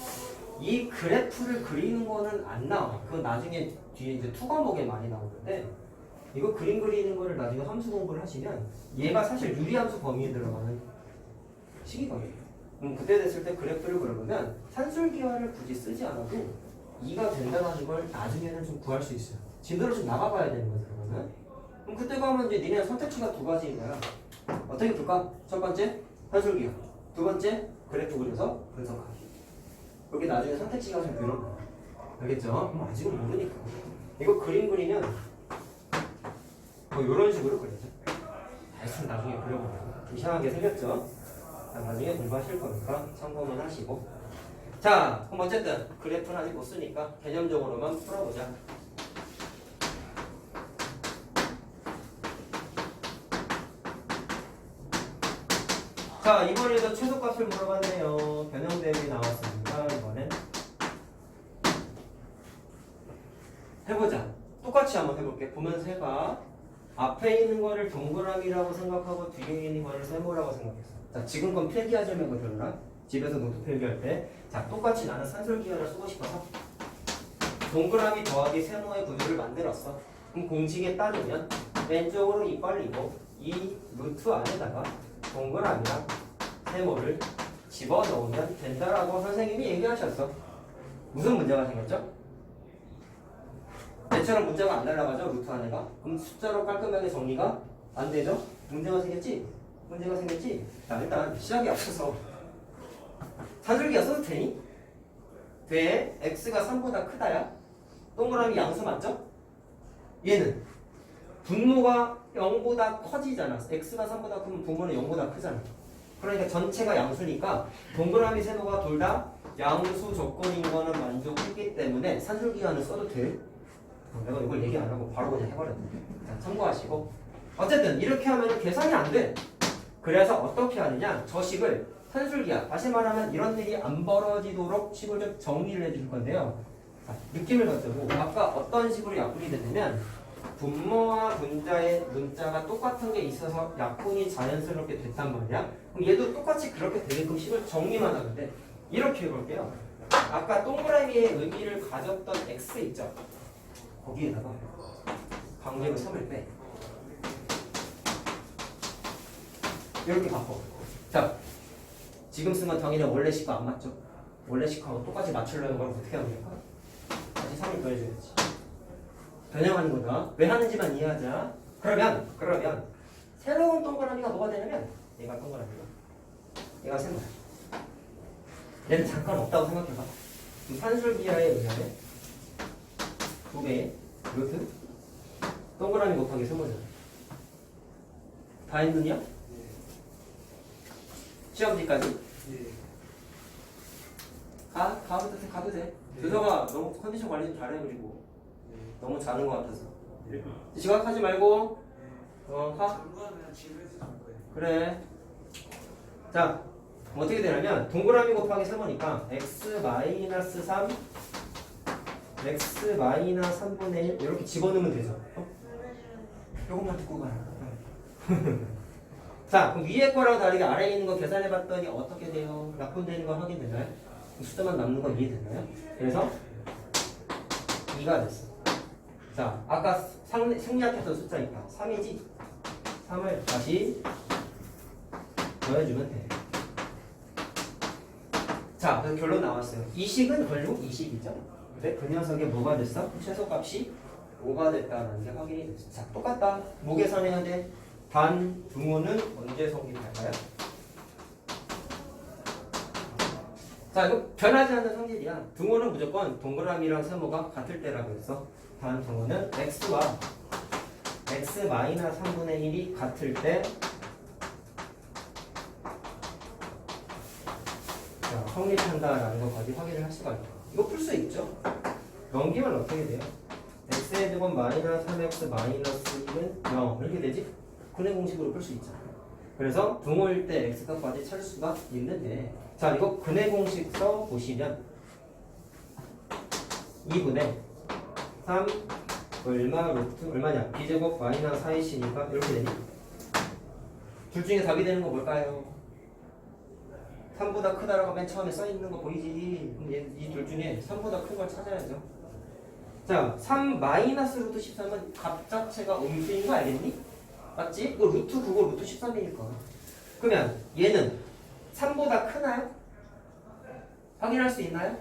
이 그래프를 그리는 거는 안 나와. 그건 나중에 뒤에 이제 투 과목에 많이 나오는데 이거 그림 그리는 거를 나중에 함수 공부를 하시면 얘가 사실 유리함수 범위에 들어가는 식이거든요. 그럼 그때 됐을 때 그래프를 그려보면 산술기하를 굳이 쓰지 않아도 2가 된다는 걸 나중에는 좀 구할 수 있어요. 진도를 좀 나가봐야 되는 거죠. 그럼 그때 가면 이제 니네 선택지가 두 가지인 거야. 어떻게 풀까? 첫 번째 산술기하, 두 번째 그래프 그려서 분석하기. 여기 나중에 선택지가 좀 그런 거야. 알겠죠? 그럼 아직은 모르니까 이거 그림 그리면 뭐 이런 식으로 그려져. 대충 나중에 그려보면 이상하게 생겼죠? 나중에 공부하실 거니까 참고만 하시고. 자, 그럼 어쨌든 그래프는 아직 못 쓰니까 개념적으로만 풀어보자. 자, 이번에도 최소값을 물어봤네요. 변형 대응이 나왔습니다. 이번엔 해보자. 똑같이 한번 해볼게. 보면서 해봐. 앞에 있는 거를 동그라미라고 생각하고 뒤에 있는 거를 세모라고 생각했어. 자, 지금 건 필기하지 말고 들어라. 집에서 노트 필기할 때. 자, 똑같이 나는 산술기하를 쓰고 싶어서 동그라미 더하기 세모의 구조를 만들었어. 그럼 공식에 따르면 왼쪽으로 이 벌리고 이 루트 안에다가 동그라미랑 세모를 집어넣으면 된다라고 선생님이 얘기하셨어. 무슨 문제가 생겼죠? 얘처럼 문자가 안 날아가죠? 루트 안에가. 그럼 숫자로 깔끔하게 정리가 안 되죠? 문제가 생겼지? 문제가 생겼지? 자, 일단 시작이 앞서서 산술기하 써도 되니? 돼. x가 3보다 크다야? 동그라미 양수 맞죠? 얘는 분모가 0보다 커지잖아. x가 3보다 크면 분모는 0보다 크잖아. 그러니까 전체가 양수니까 동그라미 세모가 둘 다 양수 조건인 거는 만족했기 때문에 산술기한을 써도 돼. 내가 이걸 얘기 안 하고 바로 그냥 해버렸는데. 자, 참고하시고. 어쨌든 이렇게 하면 계산이 안 돼. 그래서 어떻게 하느냐? 저 식을 산술기한, 다시 말하면 이런 일이 안 벌어지도록 식을 좀 정리를 해줄 건데요. 자, 느낌을 가지고 아까 어떤 식으로 약분이 됐냐면 분모와 분자의 문자가 똑같은 게 있어서 약분이 자연스럽게 됐단 말이야. 그럼 얘도 똑같이 그렇게 되게끔 식을 정리만 하는데 이렇게 해볼게요. 아까 동그라미의 의미를 가졌던 x 있죠? 거기에다가 강제로 3을 빼. 이렇게 바꿔. 자, 지금 쓴 건 당연히 원래 식과 안 맞죠? 원래 식하고 똑같이 맞추려는 걸 어떻게 하면 될까? 다시 3을 더해줘야지. 변형하는 거다. 왜 하는지만 이해하자. 그러면 새로운 동그라미가 뭐가 되냐면 얘가 동그라미야. 얘가 세모야. 얘는 잠깐 없다고 생각해봐. 산술기하에 의하면 2배 루트 동그라미 곱하기 세모잖아. 다 했느냐? 시험지까지? 가도 돼. 교서가 너무 컨디션 관리 좀 잘해. 그리고 너무 자는 것 같아서 지각하지 말고 가. 그래. 자, 어떻게 되냐면 동그라미 곱하기 세모니까 x-3 x-3분의 1 이렇게 집어넣으면 되죠. 요것만 듣고 가라. 자, 그럼 위에 거랑 다르게 아래에 있는 거 계산해봤더니 어떻게 돼요? 약분되는 거 확인되나요? 숫자만 남는 거 이해되나요? 그래서 2가 됐어. 자, 아까 생략했던 숫자 있다. 3이지? 3을 다시 더해주면 돼. 자, 그래서 결론 나왔어요. 이 식은 결국 이 식이죠. 근데 그 녀석의 뭐가 됐어? 최소값이 5가 됐다는 게 확인이 됐어. 자, 똑같다. 무계산해야 돼. 단, 등호는 언제 성립할까요? 자, 이거 변하지 않는 성질이야. 등호는 무조건 동그라미랑 세모가 같을 때라고 했어. 단, 등호는 x와 x-3분의 1이 같을 때 자, 성립한다라는 것까지 확인을 할 수가 있다. 이거 풀 수 있죠? 넘기면 어떻게 돼요? x의 제곱 마이너스 3x 마이너스 1은 0 이렇게 되지? 근해 공식으로 풀 수 있잖아. 그래서 등호일 때 x값까지 찾을 수가 있는데, 자, 이거 근해 공식 써 보시면 2분의 3 얼마 루트 얼마냐? b제곱 마이너스 4이니까 이렇게 되니? 둘 중에 답이 되는 거 뭘까요? 3보다 크다라고 맨 처음에 써 있는 거 보이지? 이 둘 중에 3보다 큰 걸 찾아야죠. 자, 3 마이너스 루트 13은 값 자체가 음수인 거 알겠니? 맞지? 그 루트 그거 루트 13이니까. 그러면 얘는 3보다 크나요? 확인할 수 있나요?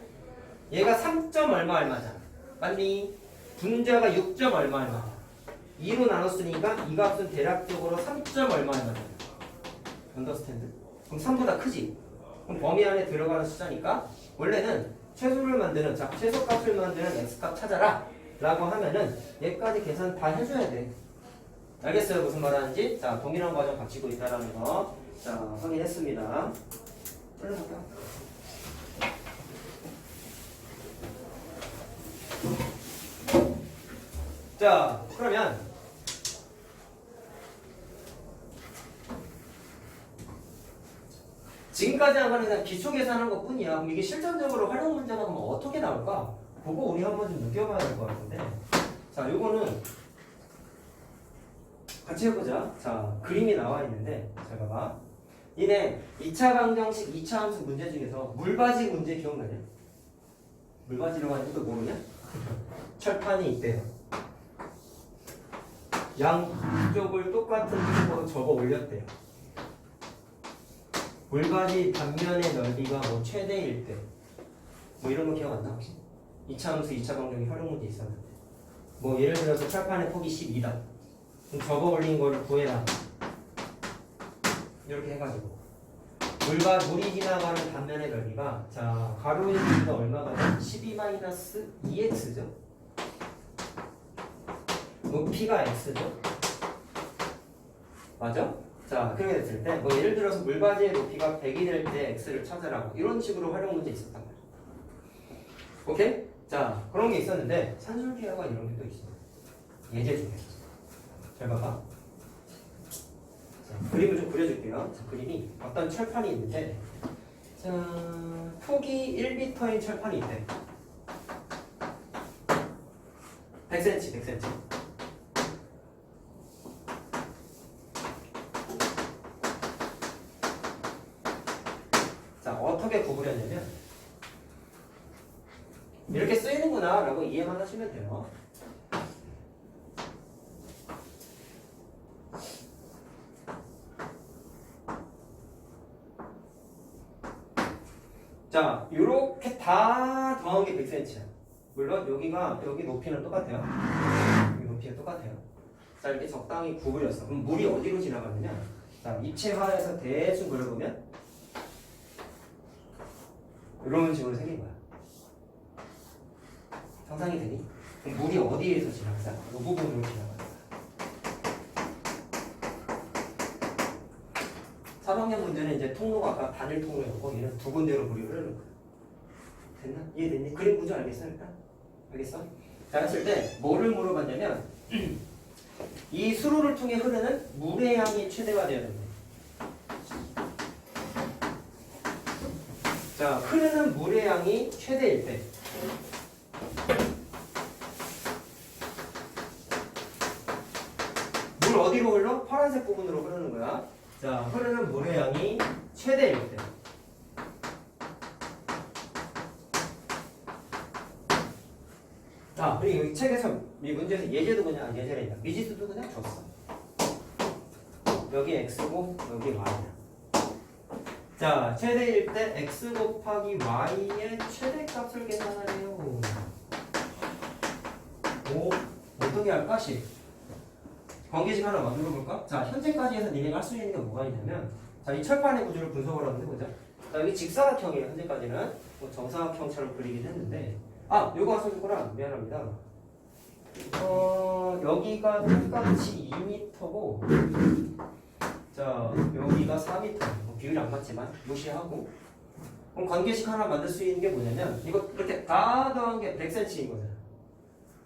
얘가 3. 얼마잖아. 맞니? 분자가 6. 얼마잖아. 2로 나눴으니까 이 값은 대략적으로 3. 얼마잖아. 언더스탠드? 그럼 3보다 크지? 그럼 범위 안에 들어가는 숫자니까 원래는 최소를 만드는, 자, 최소값을 만드는 x값 찾아라 라고 하면은 얘까지 계산 다 해줘야 돼. 알겠어요? 무슨 말 하는지? 자, 동일한 과정 갖추고 있다라는 거. 자, 확인했습니다. 올려볼까요? 자, 그러면 지금까지 한 거는 그냥 기초 계산한 것 뿐이야. 그럼 이게 실전적으로 활용 문제가 그러면 어떻게 나올까? 그거 우리 한번 좀 느껴봐야 될 것 같은데. 자, 요거는 같이 해보자. 자, 그림이 나와 있는데, 잘 봐봐. 이네 2차 방정식 2차 함수 문제 중에서 물바지 문제 기억나냐? 물바지라고 하는 것도 모르냐? 철판이 있대요. 양쪽을 똑같은 식으로 접어 올렸대요. 물바지 단면의 넓이가 뭐 최대일 때, 뭐 이런 거 기억 안 나 혹시? 2차 함수 2차 방정식 활용 문제 있었는데, 뭐 예를 들어서 철판의 폭이 12다. 그럼 접어 올린 거를 구해라. 이렇게 해가지고 물이 지나가는 단면의 넓이가, 자, 가로의 넓이가 얼마가 돼? 12-2x죠. 높이가 x죠. 맞아? 자, 그렇게 됐을 때, 뭐 예를 들어서 물바지의 높이가 100이 될 때 x를 찾으라고 이런 식으로 활용 문제 있었단 말이야. 오케이? 자, 그런 게 있었는데 산술기하가 이런 게 또 있어. 예제 중에서. 잘 봐봐. 자, 그림을 좀 그려줄게요. 자, 그림이 어떤 철판이 있는데, 자, 폭이 1m인 철판이 있대. 100cm, 100cm. 자, 어떻게 구부렸냐면 이렇게 쓰이는구나 라고 이해만 하시면 돼요. 자, 요렇게 다 더한 게 100cm야. 물론 여기 높이는 똑같아요. 여기 높이는 똑같아요. 자, 이렇게 적당히 구부렸어. 그럼 물이 어디로 지나가느냐? 자, 입체화해서 대충 그려보면 이런 식으로 생긴 거야. 상상이 되니? 그럼 물이 어디에서 지나가자? 이 부분으로 지나가는 거야. 3학년 문제는 이제 통로가 아까 단일 통로였고 얘는 두 군데로 물이 흐르는 거야. 됐나? 이해됐니? 그림 구조 알겠어 일단? 알겠어? 자, 했을 때 뭐를 물어봤냐면 이 수로를 통해 흐르는 물의 양이 최대가 되어야 된대. 자, 흐르는 물의 양이 최대일 때 물 어디로 흘러? 파란색 부분으로 흐르는 거야. 자, 흐르는 물의 양이 최대일 때 자, 그리고 여기 책에서 이 문제에서 예제도 그냥 예제래. 미지수도 그냥 줬어. 여기 x고 여기 y야. 자, 최대일 때 x 곱하기 y의 최대값을 계산하래요. 오, 어떻게 할까? 관계식 하나 만들어 볼까? 자, 현재까지 해서 니네가 할 수 있는 게 뭐가 있냐면, 자, 이 철판의 구조를 분석을 한번 해보자. 자, 여기 직사각형이에요. 현재까지는 뭐 정사각형처럼 그리긴 했는데, 아, 요거 안 써줬구나. 미안합니다. 여기가 똑같이 2m고, 자, 여기가 4m. 뭐 비율이 안 맞지만 무시하고. 그럼 관계식 하나 만들 수 있는 게 뭐냐면, 이거 이렇게 다 더한 게 100cm인 거잖아.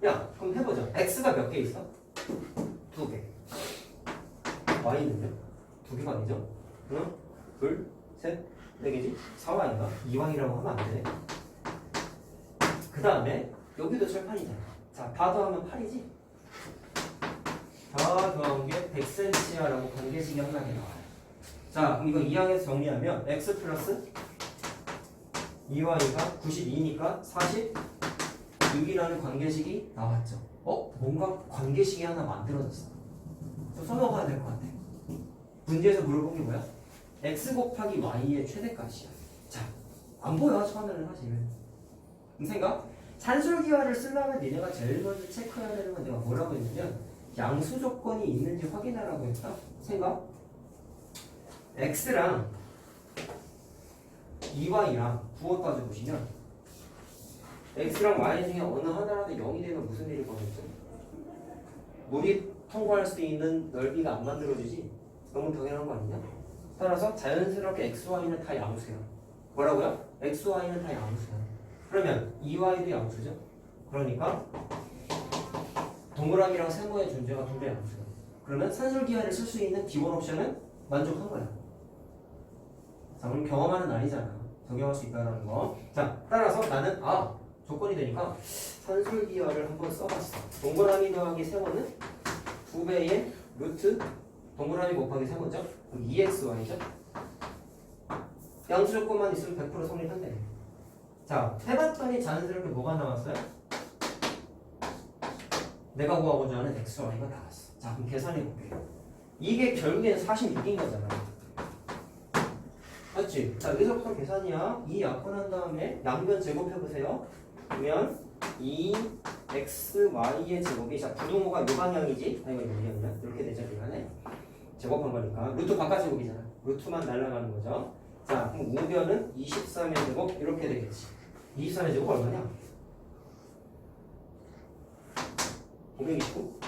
야, 그럼 해보자. x가 몇 개 있어? 2개. y는요? 2개가 아니죠? 하나, 둘, 셋, 4개지? 4y인가? 2y라고 하면 안 돼. 그 다음에 여기도 철판이잖아. 자, 다 더하면 8이지? 다 더한 게 100cm야라고 관계식이 하나 나와요. 자, 그럼 이거 2항에서 정리하면 x 플러스 2y가 92니까 46이라는 관계식이 나왔죠. 뭔가 관계식이 하나 만들어졌어. 좀 써먹어야 될 것 같아. 문제에서 물어본 게 뭐야? x 곱하기 y의 최대값이야. 자, 안 보여 처음에는 사실. 생각? 산술기화를 쓰려면 니네가 제일 먼저 체크해야 되는 건 내가 뭐라고 했냐면 양수 조건이 있는지 확인하라고 했다. 생각? x랑 2y랑 부호 따져보시면 x랑 y 중에 어느 하나라도 0이 되면 무슨 일이 벌어졌죠? 물이 통과할 수 있는 넓이가 안 만들어지지? 너무 당연한 거 아니냐? 따라서 자연스럽게 x, y는 다 양수야. 뭐라고요? x, y는 다 양수야. 그러면 2y도 양수죠? 그러니까 동그라미랑 세모의 존재가 둘 다 양수야. 그러면 산술기하를 쓸 수 있는 기본 옵션은 만족한 거야. 자, 그럼 경험하는 날이잖아. 적용할 수 있다는 거. 자, 따라서 나는 조건이 되니까 산술기하를 한번 써봤어. 동그라미 더하기 세모는 2배의 루트 동그라미 곱하기 세모죠? 그럼 2xy죠? 양수 조건만 있으면 100% 성립한대. 자, 해봤더니 자연스럽게 뭐가 나왔어요? 내가 구하고자 하는 xy가 나왔어. 자, 그럼 계산해 볼게요. 이게 결국엔 46인 거잖아. 맞지? 자, 여기서부터 계산이야. 2 약분한 다음에 양변 제곱해보세요. 그러면 2xy의 제곱이, 자, 부동호가 요 방향이지? 이거 여기 아니야? 이렇게 되죠, 미안해. 제곱한 거니까. 루트 바깥 제곱이잖아. 루트만 날아가는 거죠. 자, 그럼 우변은 23의 제곱 이렇게 되겠지. 23의 제곱 얼마냐? 529?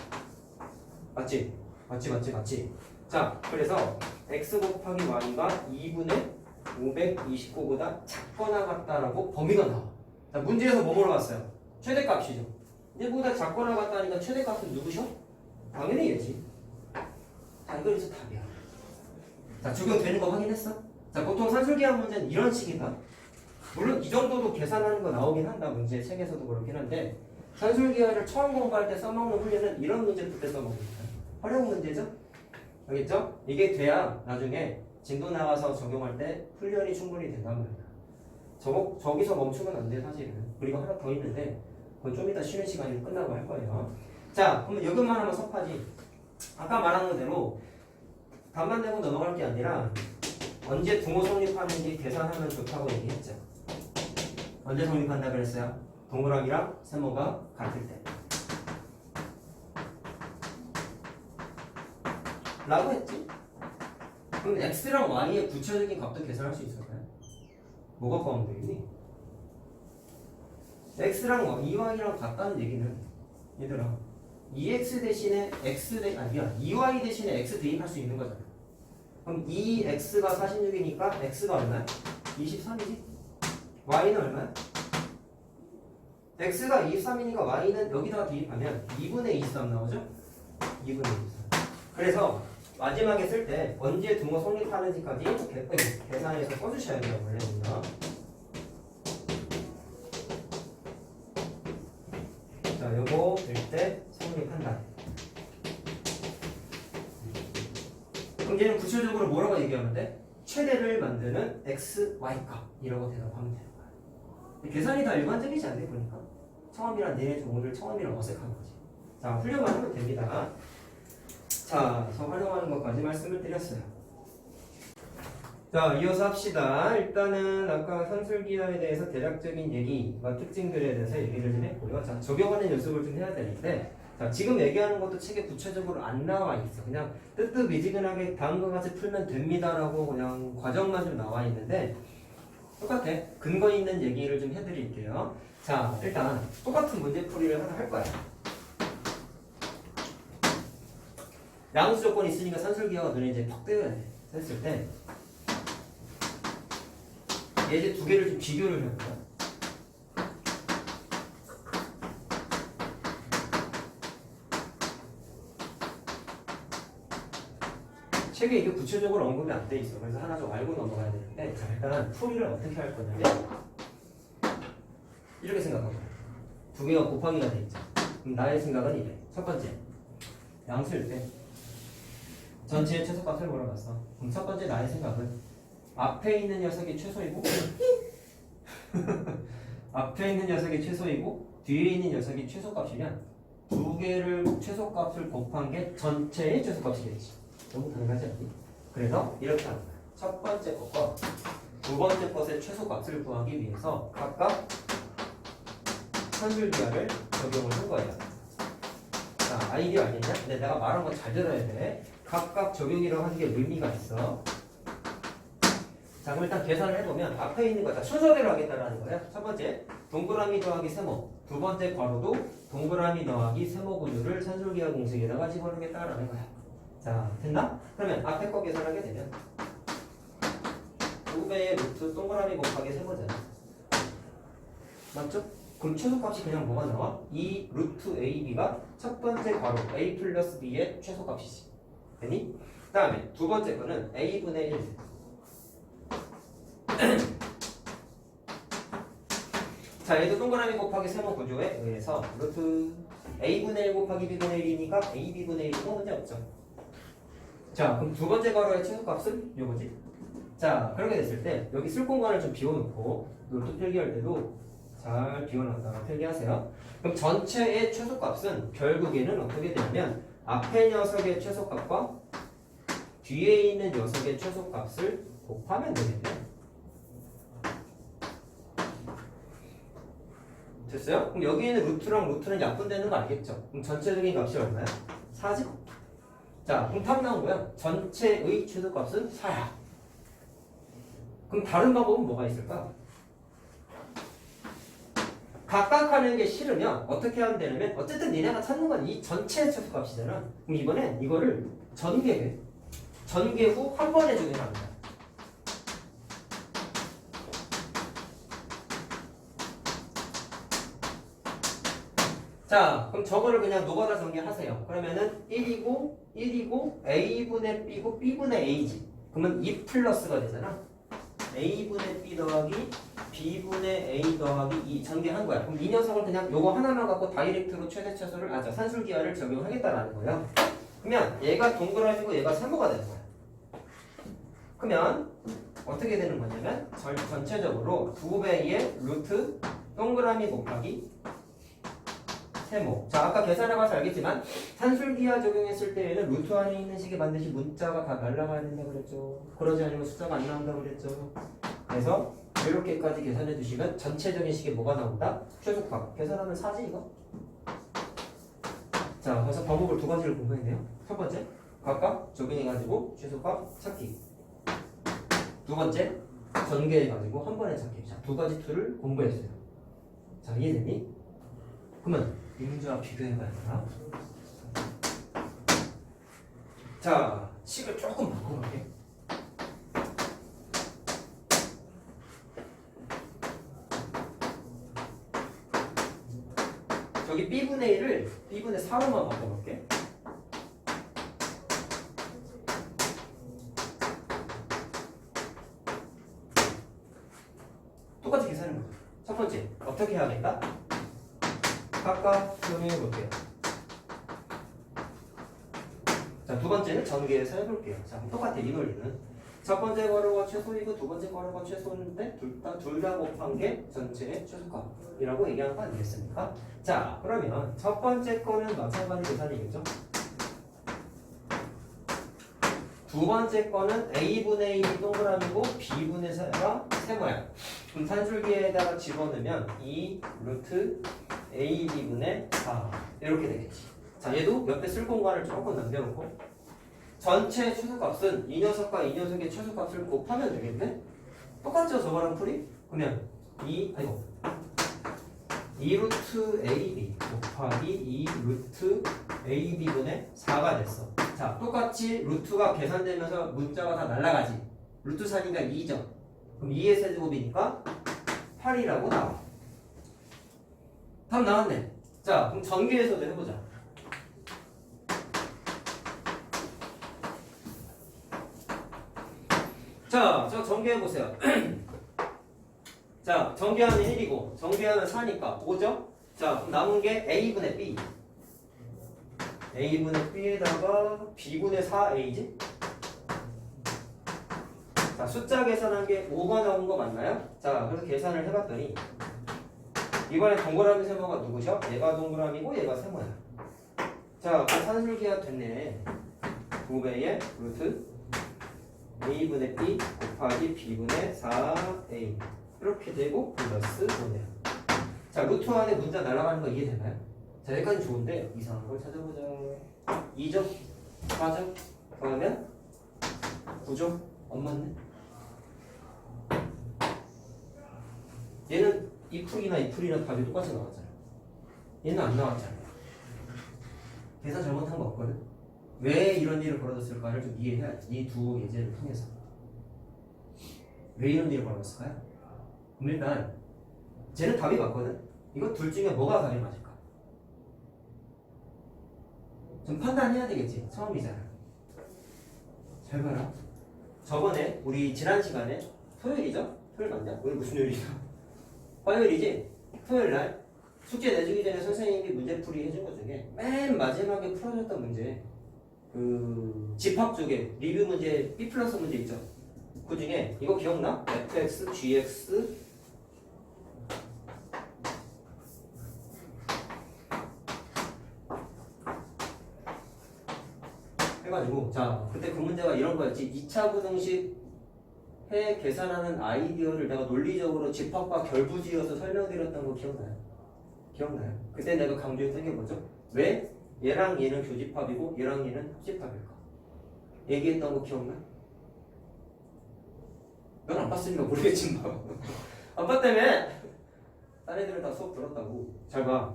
맞지? 맞지? 자, 그래서 x 곱하기 y가 2분의 529보다 작거나 같다라고 범위가 나와. 자, 문제에서 뭐 물어봤어요? 최대값이죠. 얘보다 작거나 같다니까 최대값은 누구셔? 당연히 얘지. 자, 이거 그래서 답이야. 자, 적용되는 거 확인했어? 자, 보통 산술기하 문제는 이런 식이다. 물론 이 정도도 계산하는 거 나오긴 한다. 문제 책에서도 그렇긴 한데 산술기하를 처음 공부할 때 써먹는 훈련은 이런 문제 풀 때 써먹습니다. 활용 문제죠? 알겠죠? 이게 돼야 나중에 진도 나가서 적용할 때 훈련이 충분히 된단 말이야. 저기서 멈추면 안 돼, 사실은. 그리고 하나 더 있는데 그건 좀 이따 쉬는 시간이 끝나고 할 거예요. 자, 그러면 이것만 하면 섭하지. 아까 말한 대로 답만 내고 넘어갈 게 아니라 언제 동호 성립하는지 계산하면 좋다고 얘기했죠. 언제 성립한다 그랬어요? 동그라미랑 세모가 같을 때 라고 했지? 그럼 x랑 y의 구체적인 값도 계산할 수 있을까요? 뭐가 포함되니? x랑 2y랑 같다는 얘기는 얘들아 2x 대신에 x 아니야 2y 대신에 x 대입할 수 있는 거잖아. 그럼 2x가 46이니까 x가 얼마야? 23이지? y는 얼마야? x가 23이니까 y는 여기다가 대입하면 2분의 23 나오죠? 2분의 23. 그래서 마지막에 쓸 때 언제 등호 성립하는지까지 계산해서 써주셔야 돼요. 원래는요. 자, 요거 될 때 성립한다. 그럼 얘는 구체적으로 뭐라고 얘기하는데? 최대를 만드는 x, y 값이라고 대답하면 되는 거야. 계산이 다 일반적이지 않네 보니까. 처음이란 내내 오늘 처음이랑 어색한 거지. 자, 훈련만 하면 됩니다. 자, 저 활용하는 것까지 말씀을 드렸어요. 자, 이어서 합시다. 일단은 아까 산술기하에 대해서 대략적인 얘기와 특징들에 대해서 얘기를 좀 했고요. 자, 적용하는 연습을 좀 해야 되는데, 자, 지금 얘기하는 것도 책에 구체적으로 안 나와 있어. 그냥 뜨뜻미지근하게 다음과 같이 풀면 됩니다라고 그냥 과정만 좀 나와 있는데, 똑같아. 근거 있는 얘기를 좀 해드릴게요. 자, 일단 똑같은 문제풀이를 하나 할 거야. 양수 조건이 있으니까 산술기하가 눈에 이제 턱 뜨여야 돼. 했을 때 얘 이제 두 개를 좀 비교를 해볼까? 책에 이게 구체적으로 언급이 안 돼 있어. 그래서 하나 좀 알고 넘어가야 되는데, 자, 일단 풀이를 어떻게 할 거냐면 이렇게 생각하고 두 개가 곱하기가 돼 있죠. 그럼 나의 생각은 이래. 첫 번째 양수일 때 전체의 최소값을 물어봤어. 그럼 첫 번째 나의 생각은 앞에 있는 녀석이 최소이고 앞에 있는 녀석이 최소이고 뒤에 있는 녀석이 최소값이면 두 개를 최소값을 곱한 게 전체의 최소값이겠지. 너무 당연하지 않니? 그래서 이렇게 하는 거야. 첫 번째 것과 두 번째 것의 최소값을 구하기 위해서 각각 산술기하를 적용을 한 거예요. 자, 아이디어 알겠냐? 근데 내가 말한 거 잘 들어야 돼. 각각 적용이라고 하는 게 의미가 있어. 자, 그럼 일단 계산을 해보면 앞에 있는 거 다 순서대로 하겠다라는 거예요. 첫 번째, 동그라미 더하기 세모. 두 번째 괄호도 동그라미 더하기 세모 구조를 산술기하 공식에다가 집어넣겠다라는 거야. 자, 됐나? 그러면 앞에 거 계산하게 되면 2배의 루트 동그라미 곱하기 세모잖아. 맞죠? 그럼 최소값이 그냥 뭐가 나와? 이 루트 AB가 첫 번째 괄호 A 플러스 B의 최소값이지. 되니? 그 다음에 두 번째 거는 A분의 1. 자, 얘도 동그라미 곱하기 세모 구조에 의해서 루트 A분의 1 곱하기 B분의 1이니까 AB분의 1이고 문제 없죠. 자, 그럼 두 번째 괄호의 최소값은 요거지. 자, 그렇게 됐을 때 여기 쓸 공간을 좀 비워놓고 루트 필기할 때도 잘 비워놨다가 필기하세요. 그럼 전체의 최소값은 결국에는 어떻게 되냐면 앞에 녀석의 최소값과 뒤에 있는 녀석의 최소값을 곱하면 되겠네요. 됐어요? 그럼 여기 있는 루트랑 루트는 약분되는 거 알겠죠? 그럼 전체적인 값이 얼마야? 4지? 자, 그럼 답 나온 거야. 전체의 최소값은 4야. 그럼 다른 방법은 뭐가 있을까? 각각 하는 게 싫으면 어떻게 하면 되냐면 어쨌든 니네가 찾는 건 이 전체 최소값이잖아. 그럼 이번엔 이거를 전개해. 전개 후 한 번에 적용합니다. 자, 그럼 저거를 그냥 노가다 전개하세요. 그러면은 1이고 A분의 B고 B분의 A지. 그러면 2 플러스가 되잖아. A분의 B 더하기 B분의 A 더하기 2 전개한 거야. 그럼 이 녀석을 그냥 요거 하나만 갖고 다이렉트로 최대 최소를 산술기하를 적용하겠다라는 거예요. 그러면 얘가 동그라미고 얘가 세모가 되는 거야. 그러면 어떻게 되는 거냐면 전체적으로 2배의 루트 동그라미 곱하기 세모. 자, 아까 계산해봐서 알겠지만 산술기하 적용했을 때에는 루트 안에 있는 식이 반드시 문자가 다 날라가야 된다고 그랬죠. 그러지 않으면 숫자가 안 나온다고 그랬죠. 그래서 이렇게까지 계산해 주시면 전체적인 식에 뭐가 나온다? 최소값. 계산하면 4지 이거? 자, 그래서 방법을 두 가지를 공부했네요. 첫 번째, 각각 적용해가지고 최소값 찾기. 두 번째, 전개해가지고 한 번에 찾기. 자, 두 가지 툴을 공부했어요. 자, 이해됐니? 그러면 이 문제와 비교해봐야 되나? 자, 식을 조금 바꿔볼게. 저기 B분의 1을 B분의 4로만 바꿔볼게. 똑같이 계산해 보자. 첫 번째, 어떻게 해야겠다? 각각 적용해 볼게요. 자, 두 번째는 전개해서 해볼게요. 자, 똑같아, 이 논리는. 첫 번째 괄호가 최소이고 두 번째 괄호가 최소인데 둘 다 곱한 게 전체의 최소값이라고 얘기하는 거 아니겠습니까? 자, 그러면 첫 번째 거는 마찬가지 계산이겠죠? 두 번째 거는 A분의 1이 동그라미고 B분의 4가 세모야. 그럼 산술기에다가 집어넣으면 2 루트 AB분의 4 이렇게 되겠지. 자, 얘도 옆에 쓸 공간을 조금 남겨놓고 전체 최소값은 이 녀석과 이 녀석의 최소값을 곱하면 되겠네? 똑같죠 저거랑 풀이? 그러면 2 루트 AB 곱하기 2 루트 AB분의 4가 됐어. 자, 똑같이 루트가 계산되면서 문자가 다 날아가지. 루트 4니까 2죠. 그럼 2의 세제곱이니까 8이라고 나와. 답 나왔네. 자, 그럼 전개해서도 해보자. 자, 저 전개해보세요. 자, 전개하면 1이고 전개하면 4니까 5죠? 자, 그럼 남은 게 A분의 B. A분의 B에다가 B분의 4A지? 자, 숫자 계산한 게 5가 나온 거 맞나요? 자, 그래서 계산을 해봤더니 이번에 동그라미 세모가 누구죠? 얘가 동그라미고 얘가 세모야. 자, 그 산술기하 됐네. 2배의 루트 A분의 B 곱하기 B분의 4A 이렇게 되고 플러스 5네요. 자, 루트 안에 문자 날아가는 거 이해되나요? 자, 여기까지 좋은데 이상한 걸 찾아보자. 2점, 4점, 그러면 9점? 안 맞네. 얘는 이 풀이나 이 풀이나 답이 똑같이 나왔잖아. 얘는 안 나왔잖아. 계산 잘못한 거 없거든. 왜 이런 일을 벌어졌을까를 좀 이해해야지. 이 두 예제를 통해서 왜 이런 일이 벌어졌을까요? 그럼 일단 쟤는 답이 맞거든. 이거 둘 중에 뭐가 답이 맞을까? 좀 판단해야 되겠지. 처음이잖아. 잘 봐라. 저번에 우리 지난 시간에 토요일이죠? 토요일 맞냐? 오늘 무슨 요일이죠? 화요일이지? 토요일날 숙제 내주기 전에 선생님이 문제풀이 해준 것 중에 맨 마지막에 풀어줬던 문제 그 집합 쪽에 리뷰 문제 B 플러스 문제 있죠? 그 중에 이거 기억나? fx, gx 해가지고 자 그때 그 문제가 이런 거였지. 2차 부등식 해 계산하는 아이디어를 내가 논리적으로 집합과 결부지어서 설명드렸던 거 기억나요? 기억나요? 그때 내가 강조했던 게 뭐죠? 왜 얘랑 얘는 교집합이고 얘랑 얘는 합집합일까? 얘기했던 거 기억나? 넌 안 봤으니까 모르겠지만 안 봤다며? 딴 애들은 다 수업 들었다고. 잘 봐.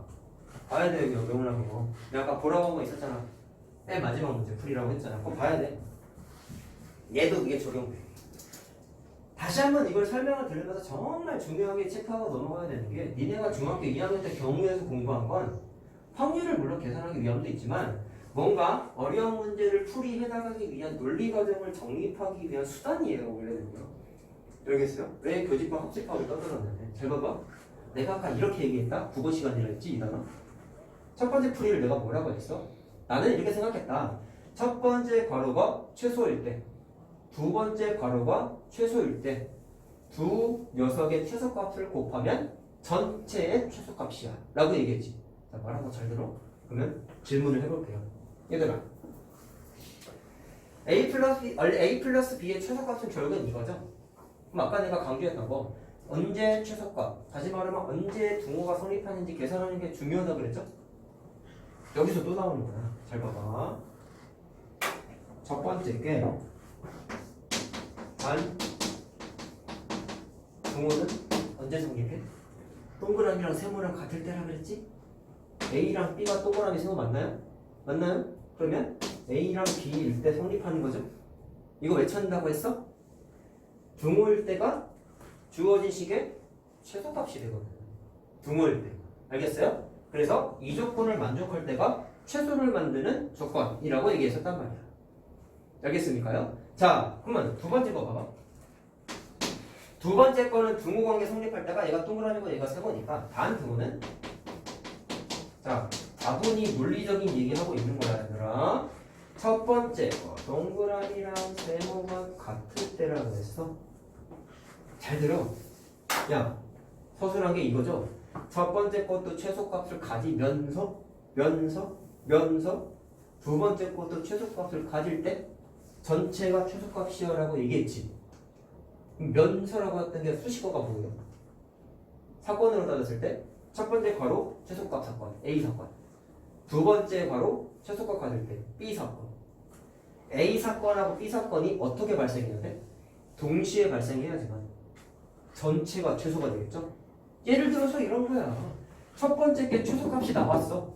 봐야 돼. 여기 명훈한 거. 내가 아까 보라고 한 거 있었잖아. 맨 마지막 문제 풀이라고 했잖아. 그거 봐야 돼. 얘도 그게 적용돼. 다시 한번 이걸 설명을 들으면서 정말 중요하게 체크하고 넘어가야 되는 게 니네가 중학교 2학년 때 경우에서 공부한 건 확률을 물론 계산하기 위함도 있지만 뭔가 어려운 문제를 풀이해 나가기 위한 논리 과정을 정립하기 위한 수단이에요 원래는요. 알겠어요? 왜 교집합 합집합을 떠들었는데 잘 봐봐. 내가 아까 이렇게 얘기했다. 국어 시간이라 했지 이 단어. 첫 번째 풀이를 내가 뭐라고 했어? 나는 이렇게 생각했다. 첫 번째 괄호가 최소일 때, 두 번째 괄호가 최소일 때, 두 녀석의 최소값을 곱하면 전체의 최소값이야 라고 얘기했지. 자, 말한 거 잘 들어? 그러면 질문을 해볼게요. 얘들아, A 플러스 B의 최소값은 결국은 이거죠? 그럼 아까 내가 강조했던 거 언제 최소값, 다시 말하면 언제 등호가 성립하는지 계산하는 게 중요하다 그랬죠? 여기서 또 나오는 거야. 잘 봐봐. 첫 번째 게 단 등호는 언제 성립해? 동그라미랑 세모랑 같을 때라 그랬지? A랑 B가 동그라미 세모 맞나요? 맞나요? 그러면 A랑 B일 때 성립하는 거죠? 이거 왜 찾는다고 했어? 등호일 때가 주어진 식의 최소값이 되거든. 등호일 때. 알겠어요? 그래서 이 조건을 만족할 때가 최소를 만드는 조건이라고 얘기했었단 말이야. 알겠습니까요? 자, 그러면 두 번째 거 봐봐. 두 번째 거는 등호 관계 성립할 때가 얘가 동그라미고 얘가 세모니까 단 등호는 자, 다분히 물리적인 얘기하고 있는 거야, 얘들아. 첫 번째 거 동그라미랑 세모가 같을 때라고 했어. 잘 들어. 야, 서술한 게 이거죠. 첫 번째 것도 최소값을 가지면서 두 번째 것도 최소값을 가질 때 전체가 최소값이야라고 얘기했지. 면서라고 했던 게 수식어가 뭐예요? 사건으로 따졌을 때 첫 번째 괄호 최소값 사건 A 사건, 두 번째 괄호 최소값 가질 때 B 사건. A 사건하고 B 사건이 어떻게 발생해야 돼? 동시에 발생해야지만 전체가 최소가 되겠죠? 예를 들어서 이런 거야. 첫 번째 게 최소값이 나왔어.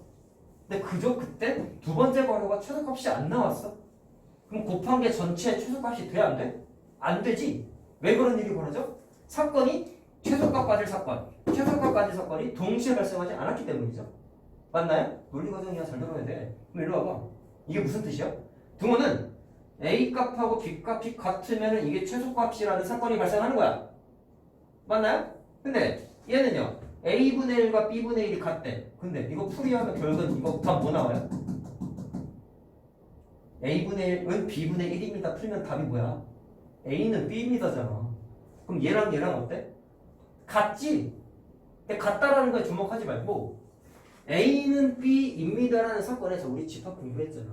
근데 그저 그때 두 번째 괄호가 최소값이 안 나왔어. 그럼 곱한 게 전체 최소값이 돼? 안 돼? 안 되지. 왜 그런 일이 벌어져? 사건이 최소값 가질 사건, 최소값 가질 사건이 동시에 발생하지 않았기 때문이죠. 맞나요? 논리 과정이야. 잘 들어야 돼. 그럼 일로 와봐. 이게 무슨 뜻이야? 등호는 A 값하고 B 값이 같으면 이게 최소값이라는 사건이 발생하는 거야. 맞나요? 근데 얘는요. A분의 1과 B분의 1이 같대. 근데 이거 풀이하면 결국은 이거 답 뭐 나와요? A분의 1은 B분의 1입니다. 풀면 답이 뭐야? A는 B입니다잖아. 그럼 얘랑 얘랑 어때? 같지? 근데 같다라는 거에 주목하지 말고 A는 B입니다라는 사건에서 우리 집합 공부했잖아.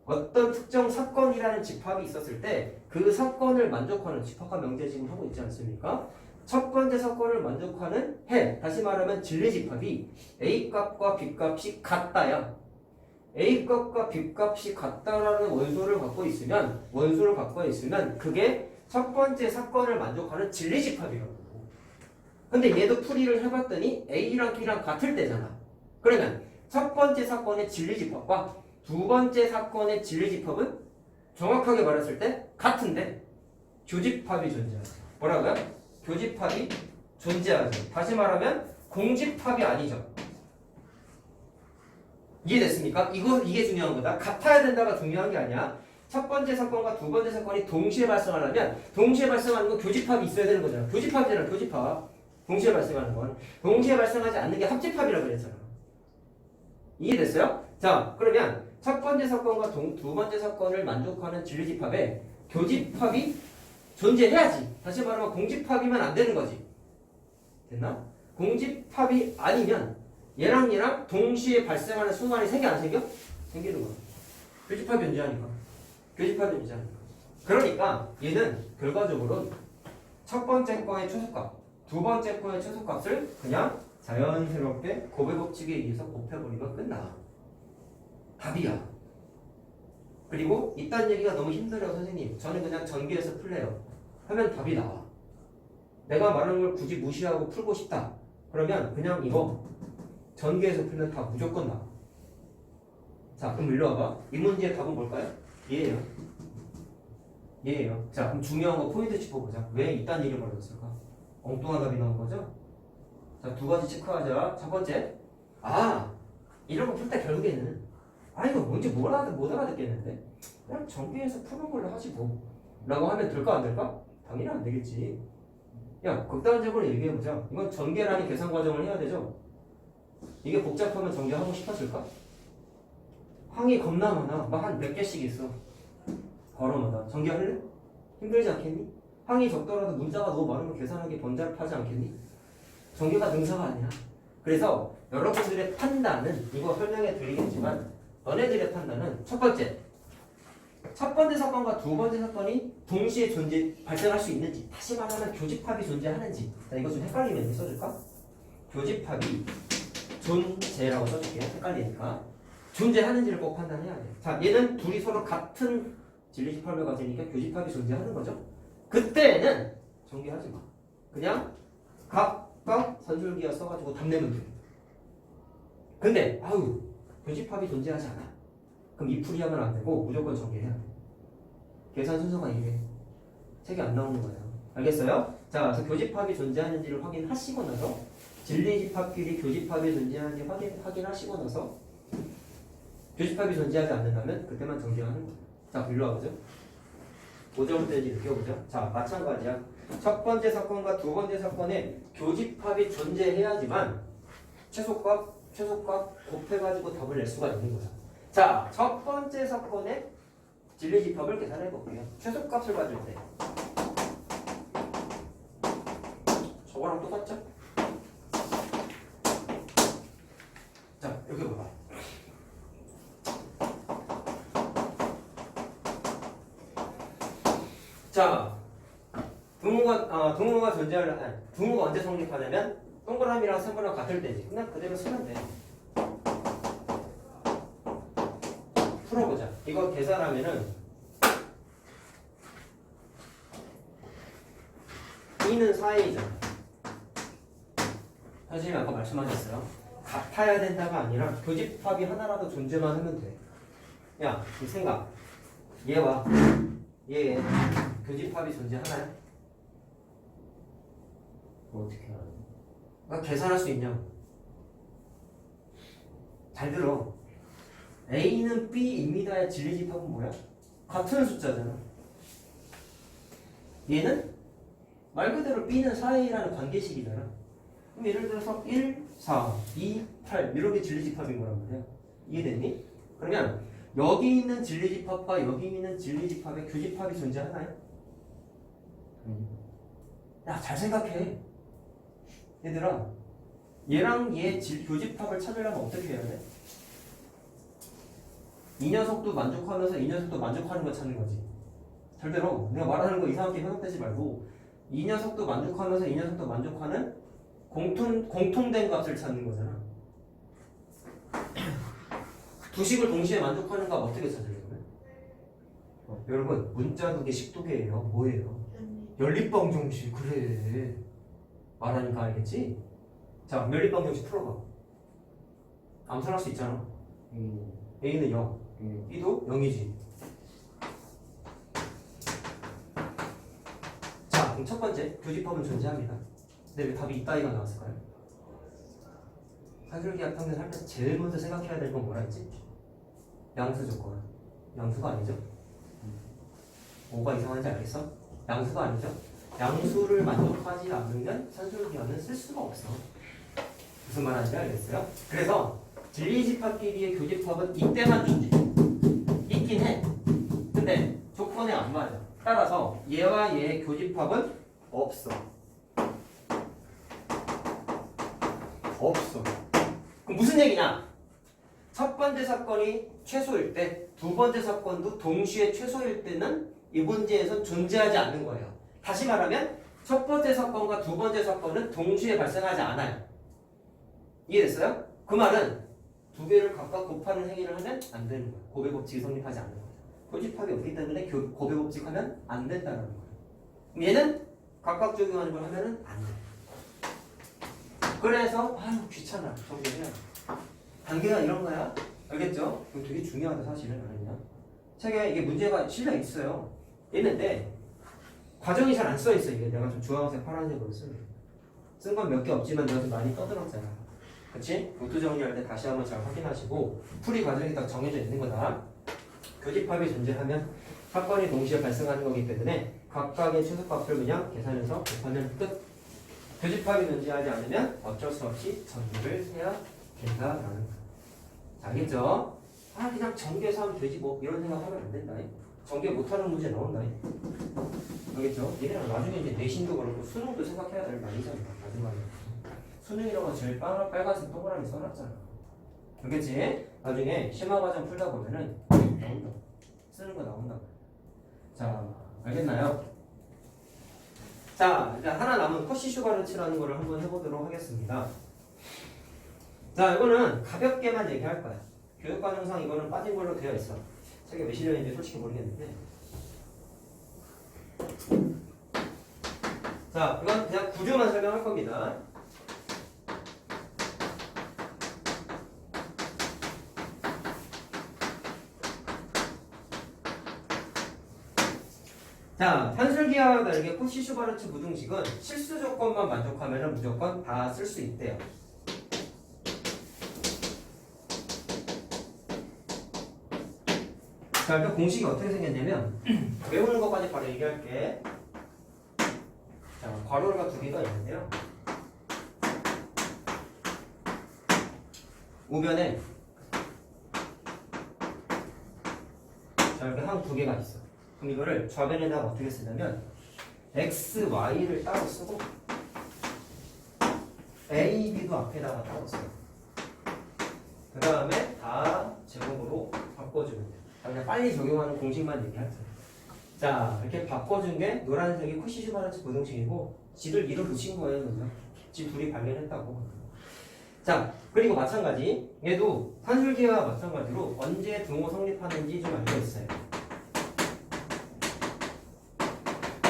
어떤 특정 사건이라는 집합이 있었을 때 그 사건을 만족하는 집합과 명제 지금 하고 있지 않습니까? 첫 번째 사건을 만족하는 다시 말하면 진리집합이 A값과 B값이 같다야. A값과 B값이 같다라는 원소를 갖고 있으면 그게 첫 번째 사건을 만족하는 진리집합이라고. 근데 얘도 풀이를 해봤더니 A랑 B랑 같을 때잖아. 그러면 첫 번째 사건의 진리집합과 두 번째 사건의 진리집합은 정확하게 말했을 때 같은데 교집합이 존재하죠. 뭐라고요? 교집합이 존재하죠. 다시 말하면 공집합이 아니죠. 이해됐습니까? 이게 중요한 거다. 같아야 된다가 중요한 게 아니야. 첫 번째 사건과 두 번째 사건이 동시에 발생하려면 동시에 발생하는 건 교집합이 있어야 되는 거잖아. 교집합이잖아. 교집합. 동시에 발생하는 건. 동시에 발생하지 않는 게 합집합이라고 그랬잖아. 이해됐어요? 자, 그러면 첫 번째 사건과 두 번째 사건을 만족하는 진리집합에 교집합이 존재해야지. 다시 말하면 공집합이면 안 되는 거지. 됐나? 공집합이 아니면 얘랑 동시에 발생하는 순간이 생겨 안 생겨? 생기는 거야. 교집합이 존재하니까. 그러니까 얘는 결과적으로 첫 번째 거의 최소값, 두 번째 거의 최소값을 그냥 자연스럽게 곱의 법칙에 의해서 곱해버리면 끝나. 답이야. 그리고 이딴 얘기가 너무 힘들어요 선생님. 저는 그냥 전기에서 풀래요. 하면 답이 나와. 내가 말하는 걸 굳이 무시하고 풀고 싶다. 그러면 그냥 이거 전기에서 풀면 다 무조건 나와. 자, 그럼 일로 와봐. 이 문제의 답은 뭘까요? 얘예요. 얘예요. 자, 그럼 중요한 거 포인트 짚어보자. 왜 이딴 일이 벌어졌을까? 엉뚱한 답이 나온 거죠? 자, 두 가지 체크하자. 첫 번째, 이런 거 풀 때 결국에는 이거 뭔지 못 알아듣겠는데 그냥 정비해서 푸는 걸로 하지 뭐 라고 하면 될까 안 될까? 당연히 안 되겠지. 야, 극단적으로 얘기해보자. 이건 전개라는 계산 과정을 해야 되죠. 이게 복잡하면 전개하고 싶어질까? 항이 겁나 많아. 막 한 몇 개씩 있어. 걸어마다. 전개할래? 힘들지 않겠니? 항이 적더라도 문자가 너무 많으면 계산하기 번잡하지 않겠니? 전개가 능사가 아니야. 그래서 여러분들의 판단은 이거 설명해 드리겠지만 너네들의 판단은 첫 번째 사건과 두 번째 사건이 동시에 발생할 수 있는지, 다시 말하면 교집합이 존재하는지. 자, 이거 좀 헷갈리면 써줄까? 교집합이 존재라고 써줄게요. 헷갈리니까. 존재하는지를 꼭 판단해야 돼. 자, 얘는 둘이 서로 같은 진리집합을 가지니까 교집합이 존재하는 거죠. 그때는 전개하지 마. 그냥 각각 선줄기어 써가지고 답 내면 돼. 근데 교집합이 존재하지 않아. 그럼 이 풀이하면 안 되고 무조건 전개해야 돼. 계산 순서가 이래. 책이 안 나오는 거예요. 알겠어요? 자, 그래서 교집합이 존재하는지를 확인하시고 나서 진리집합끼리 교집합이 존재하는지 확인하시고 나서 교집합이 존재하지 않는다면 그때만 전개하는 거예요. 자, 일로 와보죠. 5점대지 느껴보죠. 자, 마찬가지야. 첫 번째 사건과 두 번째 사건에 교집합이 존재해야지만 최소값 곱해가지고 답을 낼 수가 있는 거야. 자, 첫 번째 사건에 진리집합을 계산해 볼게요. 최소값을 가질 때 저거랑 똑같죠? 자, 여기 봐봐. 자, 등호가 존재하려면 등호가 언제 성립하냐면 동그라미랑 세모랑 같을 때지. 그냥 그대로 쓰면 돼. 풀어보자. 이거 계산하면은 E는 4A잖아. 선생님이 아까 말씀하셨어요. 같아야 된다가 아니라 교집합이 하나라도 존재만 하면 돼. 야, 이 생각. 얘와 얘 교집합이 존재하나요? 어떻게 알아? 그러니까 계산할 수 있냐고. 잘 들어. A는 B입니다의 진리집합은 뭐야? 같은 숫자잖아. 얘는 말 그대로 B는 4A라는 관계식이잖아. 그럼 예를 들어서 1, 4, 2, 8 이렇게 진리집합인 거란 말이야. 이해됐니? 그러면 여기 있는 진리집합과 여기 있는 진리집합의 교집합이 존재하나요? 야, 잘 생각해. 얘들아, 얘랑 얘 교집합을 찾으려면 어떻게 해야 돼? 이 녀석도 만족하면서 이 녀석도 만족하는 거 찾는 거지. 절대로 내가 말하는 거 이상하게 해석되지 말고 이 녀석도 만족하면서 이 녀석도 만족하는 공통된 값을 찾는 거잖아. 두 식을 동시에 만족하는 값 어떻게 찾으려면? 여러분, 문자 두개, 식 두 개예요. 뭐예요? 연립방정식. 그래. 말하니까 알겠지? 자, 연립방정식 풀어봐. 암산할 수 있잖아. A는 0, B도 0이지. 자, 그럼 첫 번째, 교집합은 존재합니다. 근데 왜 답이 이따위가 나왔을까요? 산술기하 평균 살면서 제일 먼저 생각해야 될 건 뭐라 했지? 양수 조건. 양수가 아니죠? 뭐가 이상한지 알겠어? 양수가 아니죠? 양수를 만족하지 않으면 산술기하는 쓸 수가 없어. 무슨 말하는지 알겠어요? 그래서 진리집합끼리의 교집합은 이때만 존재. 있긴 해. 근데 조건에 안 맞아. 따라서 얘와 얘의 교집합은 없어. 없어. 그럼 무슨 얘기냐? 첫 번째 사건이 최소일 때, 두 번째 사건도 동시에 최소일 때는 이 문제에선 존재하지 않는 거예요. 다시 말하면 첫 번째 사건과 두 번째 사건은 동시에 발생하지 않아요. 이해됐어요? 그 말은 두 개를 각각 곱하는 행위를 하면 안 되는 거예요. 곱의 법칙이 성립하지 않는 거예요. 교집합이 없기 때문에 곱의 법칙 하면 안 된다는 거예요. 그럼 얘는 각각 적용하는 걸 하면은 안 돼. 그래서 귀찮아. 정리해야 돼. 단계가 이런 거야. 알겠죠? 이거 되게 중요하다 사실은. 아니냐? 책에 이게 문제가 실려 있어요. 있는데 과정이 잘 안 써 있어. 이게 내가 좀 주황색, 파란색으로 쓴 건 몇 개 없지만 내가 좀 많이 떠들었잖아. 그치? 노트 정리할 때 다시 한번 잘 확인하시고 풀이 과정이 딱 정해져 있는 거다. 교집합이 존재하면 사건이 동시에 발생하는 거기 때문에 각각의 최소값을 그냥 계산해서 곱하면 끝. 교집합이 존재하지 않으면 어쩔 수 없이 정리를 해야 된다라는 거야. 자, 알겠죠? 아, 그냥 전개해서 하면 되지 뭐 이런 생각하면 안 된다. 전개 못하는 문제 나온다. 알겠죠? 얘네랑 나중에 이제 내신도 그렇고 수능도 생각해야 될 말이잖아. 마지막에 수능이라고 건 제일 빨간색 동그라미 써놨잖아. 알겠지? 나중에 심화 과정 풀다 보면은 나온다. 쓰는 거 나온다. 자, 알겠나요? 자, 일단 하나 남은 컷시 슈가르츠라는 거를 한번 해보도록 하겠습니다. 자, 이거는 가볍게만 얘기할 거야. 교육과정상 이거는 빠진 걸로 되어 있어. 책에 왜 실려있는지 솔직히 모르겠는데. 자, 이건 그냥 구조만 설명할 겁니다. 자, 산술기와 다르게 컷시 슈바르츠 무등식은 실수 조건만 만족하면 무조건 다 쓸 수 있대요. 자, 일단 공식이 어떻게 생겼냐면 외우는 것까지 바로 얘기할게. 자, 괄호가 두 개가 있는데요. 우변에 자, 이렇게 항 두 개가 있어. 그럼 이거를 좌변에다가 어떻게 쓰냐면 x, y를 따로 쓰고 a, b도 앞에다가 따로 써요. 그 다음에 다 제곱으로 바꿔주면 돼요. 그냥 빨리 적용하는 공식만 얘기하자. 자, 이렇게 바꿔준 게 노란색이 컷시 슈바르츠 부등식이고 지들 이름 붙인 거예요. 그죠? 지 둘이 발견했다고. 자, 그리고 마찬가지 얘도 산술기와 마찬가지로 언제 등호 성립하는지 좀 알려 있어요.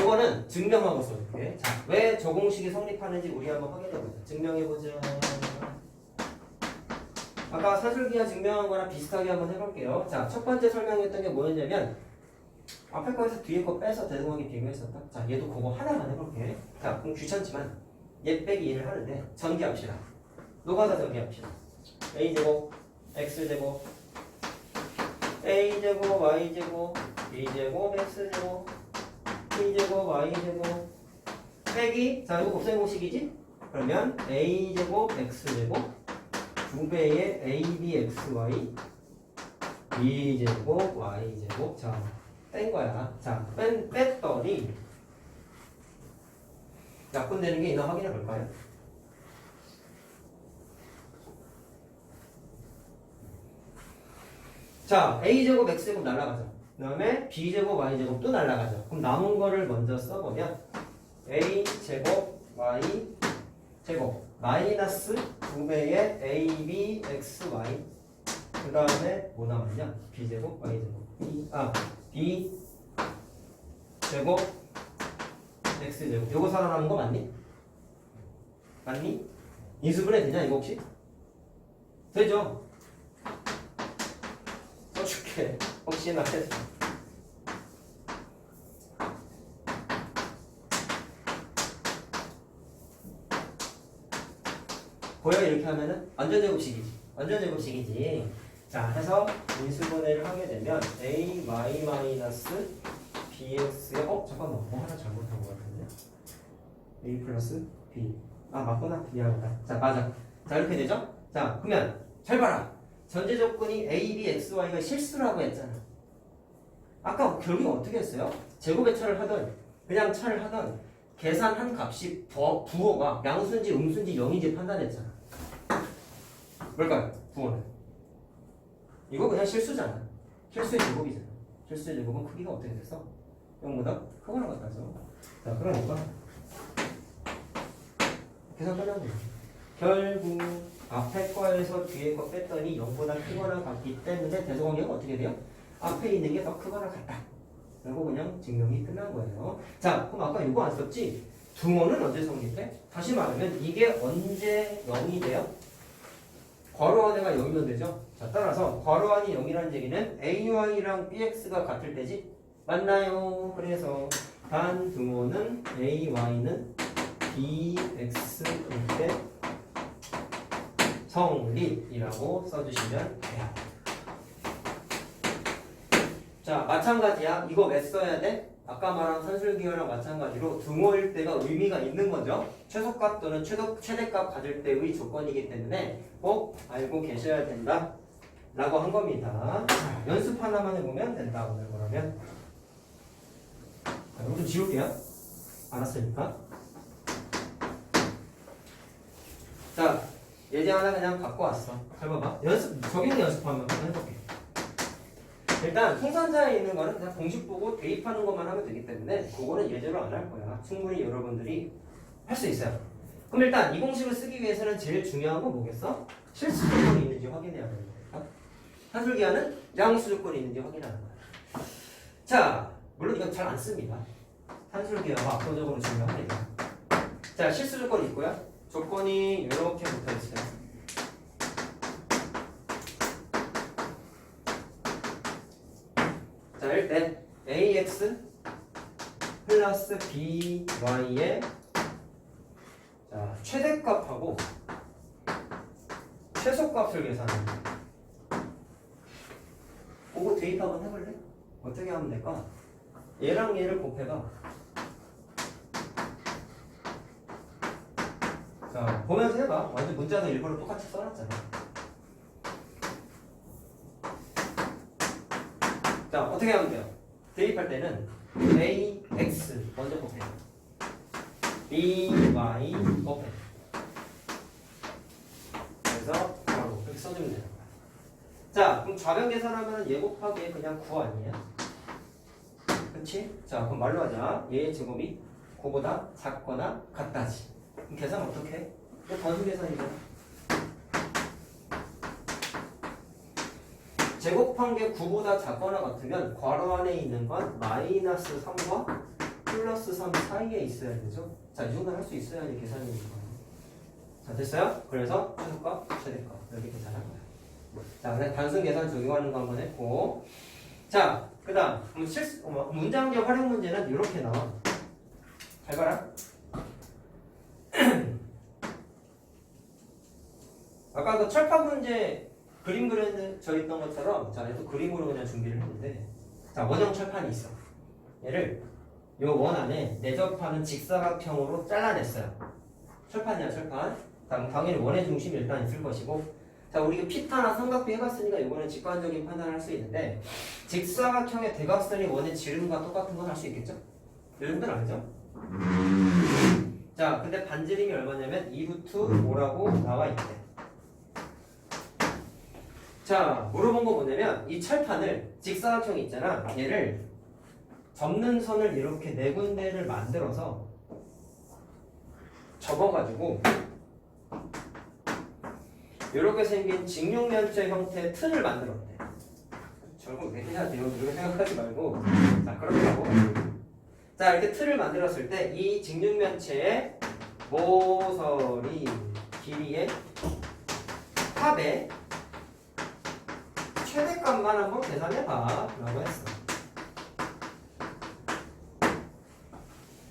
이거는 증명하고 써줄게. 자, 왜 저 공식이 성립하는지 우리 한번 확인해보자. 증명해보자. 아까 산술기와 증명한 거랑 비슷하게 한번 해볼게요. 자, 첫 번째 설명했던 게 뭐였냐면 앞에 거에서 뒤에 거 빼서 대등하게 비교했었다. 자, 얘도 그거 하나만 해볼게. 자, 그럼 귀찮지만 얘 빼기 1을 하는데 전개합시다. 노가다 전개합시다. a제곱, x제곱, a제곱, y제곱, b제곱, x제곱, t제곱, y제곱 빼기, 자, 이거 곱셈 공식이지? 그러면 a제곱, x제곱 2배의 abxy b제곱 y제곱. 자, 뺀 거야. 자, 뺐더니 약분되는 게 있나 확인해 볼까요? 자, a제곱 x제곱 날라가죠. 그 다음에 b제곱 y제곱도 날라가죠. 그럼 남은 거를 먼저 써보면 a제곱 y제곱 마이너스 2배의 abxy 그 다음에 뭐 남았냐? b제곱 y제곱 b제곱 x제곱 요거 살아남은 거 맞니? 맞니? 인수분해 되냐 이거 혹시? 되죠? 써줄게 혹시나 해서 보여? 이렇게 하면은 완전 제곱식이지. 완전 제곱식이지. 자, 해서 인수분해를 하게 되면 a y 마이너스 bx의 잠깐만 뭐 하나 잘못한 것 같은데. a 플러스 b 맞구나. 미안하다. 자, 맞아. 자, 이렇게 되죠? 자, 그러면 잘 봐라. 전제 조건이 a, b, x, y가 실수라고 했잖아. 아까 결국에 어떻게 했어요? 제곱의 차를 하던 그냥 차를 하던 계산한 값이 부호가 양수인지 음수인지 0인지 판단했잖아. 뭘까요? 부호는 이거 그냥 실수잖아. 실수의 제곱이잖아. 실수의 제곱은 크기가 어떻게 됐어? 0보다 크거나 같아서. 자, 그러니까 계산 끝난 거야. 결국 앞에 거에서 뒤에 거 뺐더니 0보다 크거나 같기 때문에 대소관계가 어떻게 돼요? 앞에 있는 게 더 크거나 같다. 그리고 그냥 증명이 끝난 거예요. 자, 그럼 아까 이거 안 썼지? 등호는 언제 성립해? 다시 말하면 이게 언제 0이 돼요? 괄호 안에가 0이면 되죠? 자, 따라서 괄호 안이 0이라는 얘기는 AY랑 BX가 같을 때지? 맞나요? 그래서 반등호는 AY는 BX일 때 성립이라고 써주시면 돼요. 자, 마찬가지야. 이거 왜 써야 돼? 아까 말한 산술기호랑 마찬가지로 등호일 때가 의미가 있는 거죠. 최소값 또는 최대값 가질 때의 조건이기 때문에 꼭 알고 계셔야 된다 라고 한 겁니다. 자, 연습 하나만 해보면 된다. 오늘 그러면 이거 좀 지울게요. 알았으니까. 자, 예제 하나 그냥 갖고 왔어. 잘 봐봐. 적용 연습 한번 해볼게. 일단 통산자에 있는 거는 그냥 공식 보고 대입하는 것만 하면 되기 때문에 그거는 예제로 안 할 거야. 충분히 여러분들이 할 수 있어요. 그럼 일단 이 공식을 쓰기 위해서는 제일 중요한 건 뭐겠어? 실수 조건이 있는지 확인해야 되는 거야. 산술기하는 양수 조건이 있는지 확인하는 거야. 자, 물론 이건 잘 안 씁니다. 산술기하가 압도적으로 중요합니다. 자, 실수 조건이 있고요. 조건이 이렇게 붙어 있어요. 자, 일단 ax 플러스 by의 자, 최대값하고 최소값을 계산합니다. 그거 대입 한번 해볼래? 어떻게 하면 될까? 얘랑 얘를 곱해봐. 자, 보면서 해봐. 완전 문자는 일부러 똑같이 써놨잖아. 자, 어떻게 하면 돼요? 대입할 때는 ax 먼저 곱해요. by 곱해. 그래서 바로 이렇게 써주면 되는 거야. 자, 그럼 좌변 계산하면 얘 곱하기 얘 그냥 9 아니에요? 그치? 자, 그럼 말로 하자. 얘의 제곱이 9보다 작거나 같다지. 그럼 계산 어떻게 해? 이거 단수 계산이잖아. 제곱한 게 9보다 작거나 같으면 괄호 안에 있는 건 마이너스 3과 플러스 3 사이에 있어야 되죠. 자, 이 정도는 할 수 있어야지 계산이 되는 거예요. 자, 됐어요? 그래서 최소값, 최대값 이렇게 계산한 거예요. 자, 그냥 단순 계산 적용하는 거 한번 했고, 자, 그 다음 문장제 활용 문제는 이렇게 나와. 잘 봐라. 아까 그 철판 문제 그림 그려져 있던 것처럼 자, 얘도 그림으로 그냥 준비를 했는데, 자, 원형 철판이 있어. 얘를 요 원 안에 내접하는 직사각형으로 잘라냈어요. 철판이야, 철판. 당연히 원의 중심이 일단 있을 것이고, 자, 우리가 피타나 삼각비 해봤으니까 이거는 직관적인 판단을 할 수 있는데, 직사각형의 대각선이 원의 지름과 똑같은 건 할 수 있겠죠? 이 정도는 알죠? 자, 근데 반지름이 얼마냐면 2루트 5라고 나와 있대. 자, 물어본 거 뭐냐면 이 철판을 직사각형이 있잖아. 얘를 접는 선을 이렇게 네 군데를 만들어서 접어가지고 이렇게 생긴 직육면체 형태의 틀을 만들었대. 결국 왜 해야 돼요? 이렇게 생각하지 말고, 자, 그렇다고. 자, 이렇게 틀을 만들었을 때 이 직육면체의 모서리 길이의 합의 최대값만 한번 계산해봐 라고 했어.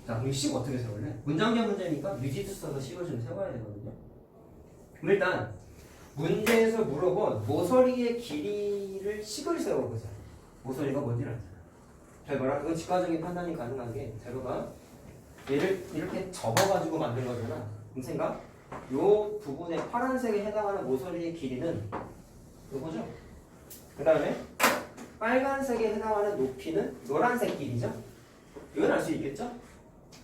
자, 그럼 식 어떻게 세울래? 문장제 문제니까 유지수 써서 식을 좀 세워야 되거든요. 그럼 일단 문제에서 물어본 모서리의 길이를 식을 세워보자. 모서리가 뭔지를 알잖아. 잘 봐라. 그건 직관적인 판단이 가능한 게, 잘 봐봐. 얘를 이렇게 접어가지고 만든 거잖아. 그럼 생각? 요 부분의 파란색에 해당하는 모서리의 길이는 요거죠? 그 다음에 빨간색에 해당하는 높이는 노란색 길이죠? 이건 알 수 있겠죠?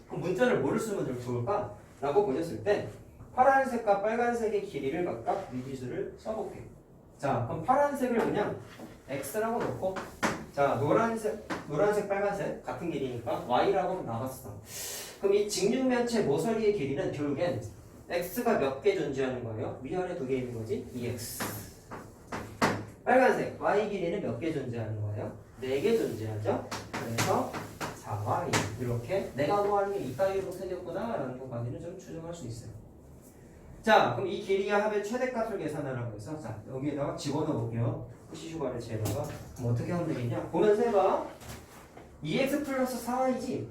그럼 문자를 뭐를 쓰면 더 좋을까? 라고 보셨을 때 파란색과 빨간색의 길이를 각각 미지수를 써볼게요. 자, 그럼 파란색을 그냥 x라고 놓고, 자, 노란색, 빨간색 같은 길이니까 y라고 나갔어. 그럼 이 직육면체 모서리의 길이는 결국엔 x가 몇 개 존재하는 거예요? 위아래 두 개 있는 거지? 2x. 빨간색 y 길이는 몇 개 존재하는 거예요? 4개 존재하죠? 그래서 4y 이렇게 내가 구하는 게 이따위로 생겼구나 라는 것까지는 좀 추정할 수 있어요. 자, 그럼 이 길이의 합의 최대값을 계산하라고 해서, 자, 여기에다가 집어넣어 볼게요. 푸시슈가를 제에다가. 그럼 어떻게 하면 되겠냐? 보면서 해봐. 2x 플러스 4y지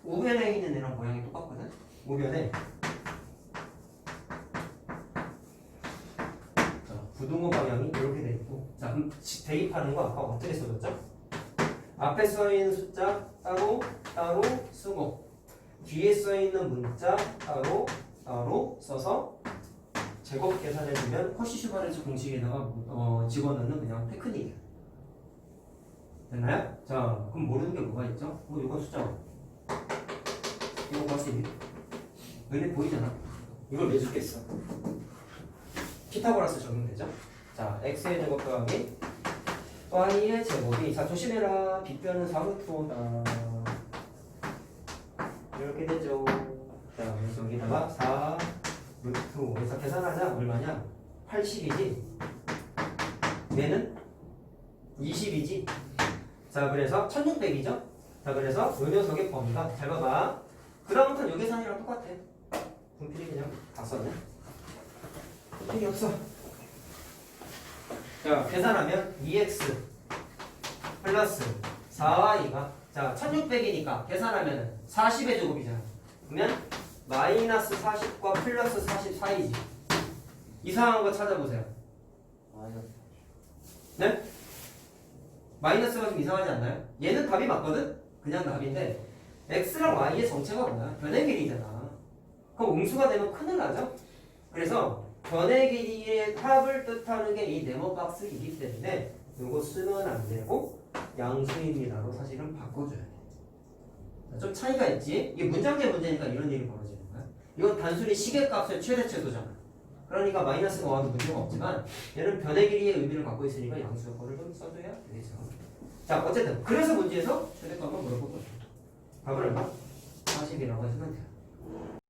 우변에 있는 애랑 모양이 똑같거든. 우변에 자, 부등호 방향이 이렇게 돼 있고, 자 그럼 대입하는 거 아까 어떻게 써줬죠? 앞에 써 있는 숫자 따로 따로 쓰고 뒤에 써 있는 문자 따로 따로 써서 제곱 계산해주면 커시슈바르츠 공식에다가 집어넣는 그냥 테크닉이에요. 됐나요? 자, 그럼 모르는 게 뭐가 있죠? 이건 숫자. 이거 봤으니 눈에 보이잖아. 이걸 왜 주겠어? 피타고라스 적용되죠? 자, x의 제곱 더하기 y의 제곱이, 자 조심해라, 빗변은 4루트로다 이렇게 되죠. 자, 그래서 여기다가 4루트 그래서 계산하자. 얼마냐? 80이지 얘는 20이지. 자, 그래서 1600이죠. 자, 그래서 요 녀석의 범위가, 잘 봐봐, 그다음부터는 요 계산이랑 똑같아. 분필이 그냥 다 썼네. 분필이 없어. 자, 계산하면 2x 플러스 4y가, 자 1600이니까 계산하면 40의 제곱이잖아. 그러면 마이너스 40과 플러스 44이지. 이상한 거 찾아보세요. 네? 마이너스가 좀 이상하지 않나요? 얘는 답이 맞거든? 그냥 답인데 x랑 y의 정체가 뭐야? 변의 길이잖아. 그럼 음수가 되면 큰일 나죠? 그래서 변의 길이의 합을 뜻하는 게 이 네모 박스이기 때문에 이거 쓰면 안 되고 양수입니다로 사실은 바꿔줘야 돼. 좀 차이가 있지? 이게 문장제 문제니까 이런 일이 벌어지는 거야. 이건 단순히 시계값의 최대치도잖아. 그러니까 마이너스가 와도 문제가 없지만 얘는 변의 길이의 의미를 갖고 있으니까 양수 요건을 좀 써줘야 되겠죠. 자, 어쨌든 그래서 문제에서 최대값을 물어볼 거예요. 답을 얼마? 40이라고 해주면 돼요.